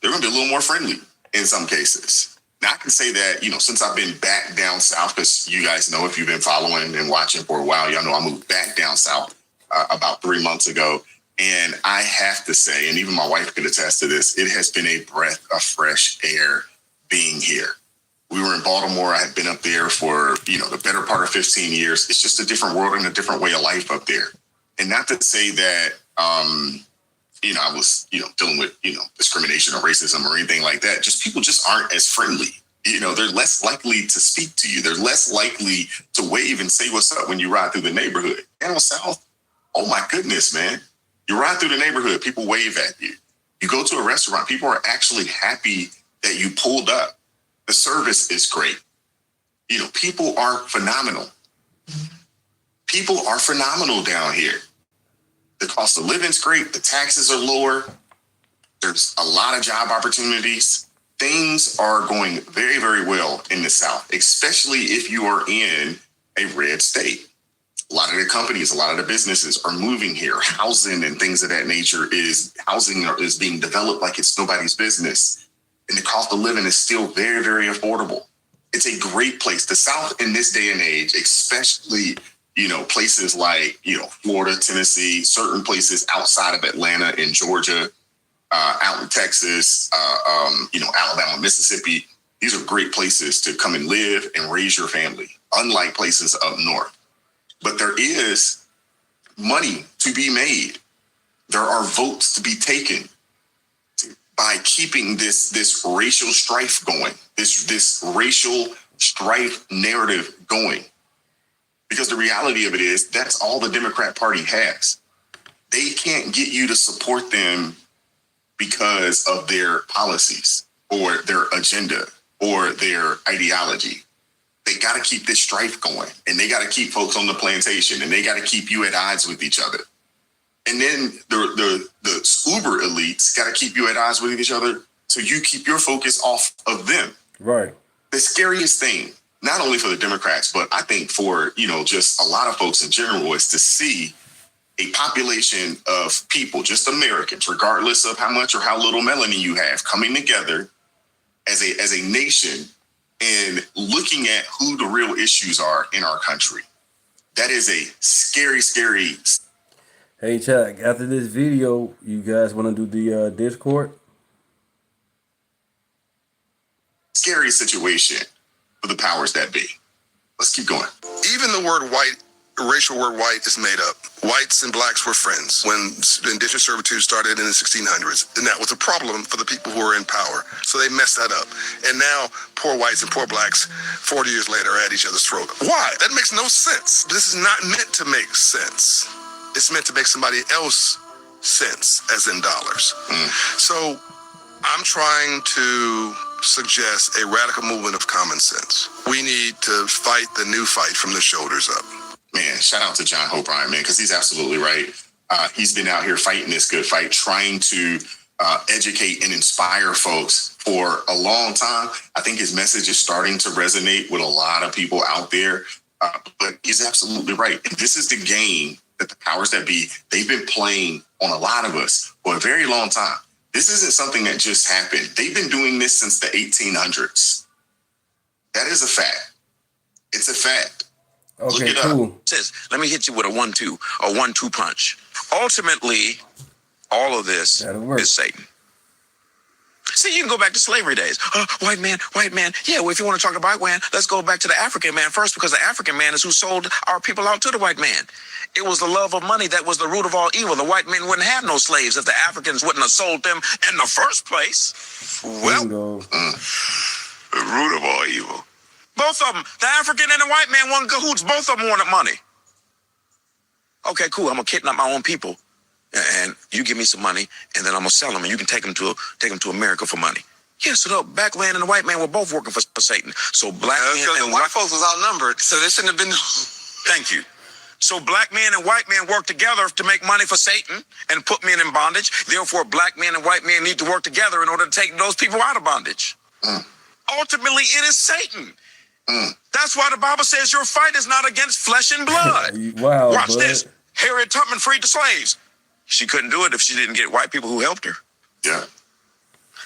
they're going to be a little more friendly in some cases. Now, I can say that, since I've been back down south, because you guys know, if you've been following and watching for a while, y'all know I moved back down south about 3 months ago. And I have to say, and even my wife could attest to this, it has been a breath of fresh air being here. We were in Baltimore. I had been up there for, the better part of 15 years. It's just a different world and a different way of life up there. And not to say that, I was, dealing with, discrimination or racism or anything like that. Just people just aren't as friendly. They're less likely to speak to you. They're less likely to wave and say what's up when you ride through the neighborhood. Down south, oh my goodness, man. You ride through the neighborhood, people wave at you. You go to a restaurant, people are actually happy that you pulled up. The service is great. People are phenomenal. People are phenomenal down here. The cost of living is great. The taxes are lower. There's a lot of job opportunities. Things are going very, very well in the South, especially if you are in a red state. A lot of the companies, a lot of the businesses are moving here. Housing and things of that nature is being developed like it's nobody's business. And the cost of living is still very, very affordable. It's a great place. The South in this day and age, especially, places like, Florida, Tennessee, certain places outside of Atlanta and Georgia, out in Texas, Alabama, Mississippi. These are great places to come and live and raise your family, unlike places up north. But there is money to be made. There are votes to be taken by keeping this racial strife going, this racial strife narrative going. Because the reality of it is that's all the Democrat Party has. They can't get you to support them because of their policies or their agenda or their ideology. They got to keep this strife going, and they got to keep folks on the plantation, and they got to keep you at odds with each other. And then the uber elites got to keep you at odds with each other, so you keep your focus off of them. Right. The scariest thing, not only for the Democrats, but I think for, just a lot of folks in general, is to see a population of people, just Americans, regardless of how much or how little melanin you have, coming together as a nation and looking at who the real issues are in our country. That is a scary, scary. Hey, Chuck, after this video, you guys want to do the Discord? Scary situation for the powers that be. Let's keep going. Even the word white, the racial word white, is made up. Whites and blacks were friends when indentured servitude started in the 1600s. And that was a problem for the people who were in power. So they messed that up. And now poor whites and poor blacks, 40 years later, are at each other's throat. Why? That makes no sense. This is not meant to make sense. It's meant to make somebody else sense, as in dollars. So I'm trying to suggest a radical movement of common sense. We need to fight the new fight from the shoulders up. Man, shout out to John Hope Bryant, man, because he's absolutely right. He's been out here fighting this good fight, trying to educate and inspire folks for a long time. I think his message is starting to resonate with a lot of people out there. But he's absolutely right. And this is the game that the powers that be, they've been playing on a lot of us for a very long time. This isn't something that just happened. They've been doing this since the 1800s. That is a fact. It's a fact. Okay, Look it cool. up. Says, let me hit you with a 1-2 punch. Ultimately, all of this is Satan. See, you can go back to slavery days. White man. Yeah, well, if you want to talk about white man, let's go back to the African man first, because the African man is who sold our people out to the white man. It was the love of money that was the root of all evil. The white men wouldn't have no slaves if the Africans wouldn't have sold them in the first place. Well, the root of all evil. Both of them, the African and the white man, won cahoots. Both of them wanted money. Okay, cool. I'm gonna kidnap my own people, and you give me some money, and then I'm gonna sell them, and you can take them to America for money. Yeah, so the black man and the white man were both working for Satan. So black men and white folks was outnumbered, so there shouldn't have been. Thank you. So black men and white men work together to make money for Satan and put men in bondage. Therefore, black men and white men need to work together in order to take those people out of bondage. Ultimately, it is Satan. That's why the Bible says your fight is not against flesh and blood. Wow. Watch this. Harriet Tubman freed the slaves. She couldn't do it if she didn't get white people who helped her. Yeah.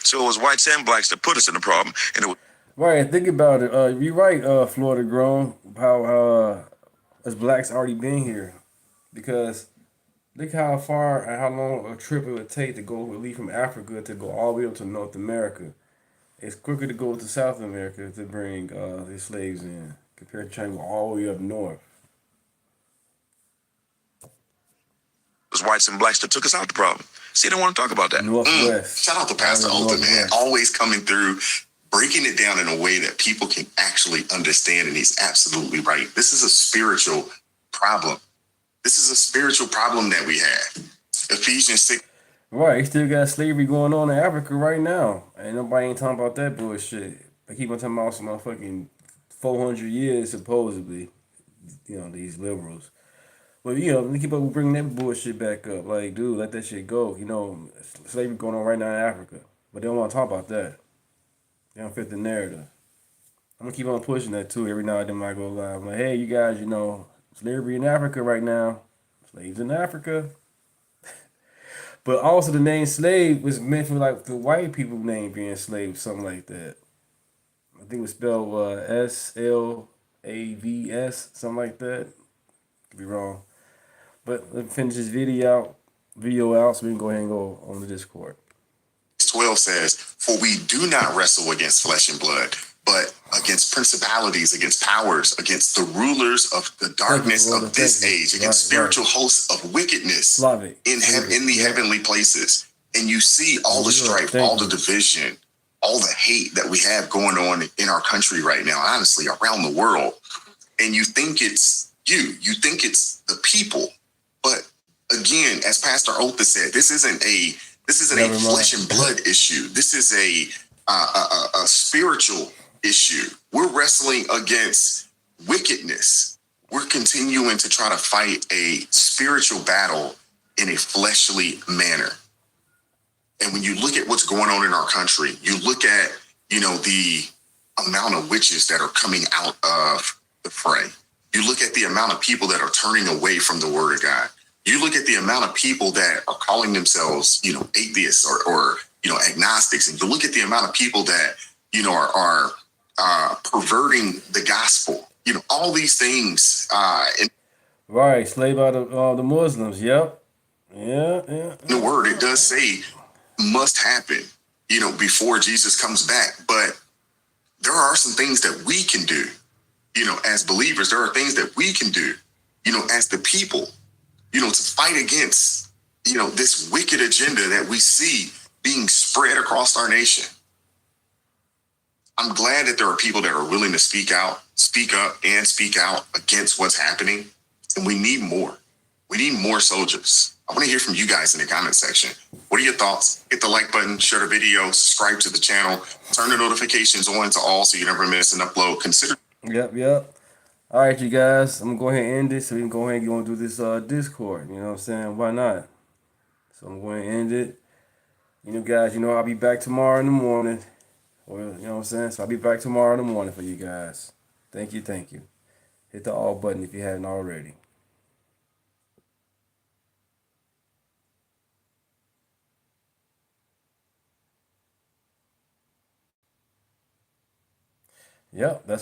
So it was whites and blacks that put us in the problem. And it was Right, think about it. You're right, Florida Grown, how us blacks already been here. Because look how far and how long a trip it would take to go leave from Africa to go all the way up to North America. It's quicker to go to South America to bring the slaves in compared to trying to go all the way up north. It was whites and blacks that took us out the problem. See, they don't want to talk about that. Northwest. Shout out to Pastor Olden, man. Always coming through, breaking it down in a way that people can actually understand, and he's absolutely right. This is a spiritual problem. This is a spiritual problem that we have. Ephesians 6. Right, they still got slavery going on in Africa right now. And nobody ain't talking about that bullshit. They keep on talking about some motherfucking 400 years, supposedly. You know, these liberals. But, you know, they keep on bringing that bullshit back up. Like, dude, let that shit go. You know, slavery going on right now in Africa. But they don't want to talk about that. They don't fit the narrative. I'm going to keep on pushing that, too. Every now and then I go live. I'm like, hey, you guys, you know, slavery in Africa right now. Slaves in Africa. But also the name slave was meant for like the white people name being slave, something like that. I think it was spelled SLAVS, something like that. Could be wrong. But let's finish this video out so we can go ahead and go on the Discord. 12 says, for we do not wrestle against flesh and blood, but against principalities, against powers, against the rulers of the darkness of this age, against spiritual hosts of wickedness in the heavenly places. And you see all the strife, all the division, all the hate that we have going on in our country right now, honestly, around the world. And you think it's you think it's the people. But again, as Pastor Otha said, this isn't a flesh and blood issue. This is a spiritual issue. We're wrestling against wickedness. We're continuing to try to fight a spiritual battle in a fleshly manner. And when you look at what's going on in our country, you look at, you know, the amount of witches that are coming out of the fray. You look at the amount of people that are turning away from the word of God. You look at the amount of people that are calling themselves, you know, atheists or you know, agnostics. And you look at the amount of people that, you know, are perverting the gospel, you know, all these things. Right, slave out of the Muslims. Yep. Yeah. The word, it does say must happen, you know, before Jesus comes back. But there are some things that we can do, you know, as believers. There are things that we can do, you know, as the people, you know, to fight against, you know, this wicked agenda that we see being spread across our nation. I'm glad that there are people that are willing to speak up and speak out against what's happening. And we need more. We need more soldiers. I want to hear from you guys in the comment section. What are your thoughts? Hit the like button, share the video, subscribe to the channel, turn the notifications on to all so you never miss an upload. Consider. Yep. All right, you guys. I'm going to go ahead and end this so we can go ahead and go and do this Discord. You know what I'm saying? Why not? So I'm going to end it. You guys, I'll be back tomorrow in the morning. Or, you know what I'm saying? So I'll be back tomorrow in the morning for you guys. Thank you. Hit the all button if you haven't already. Yep, that's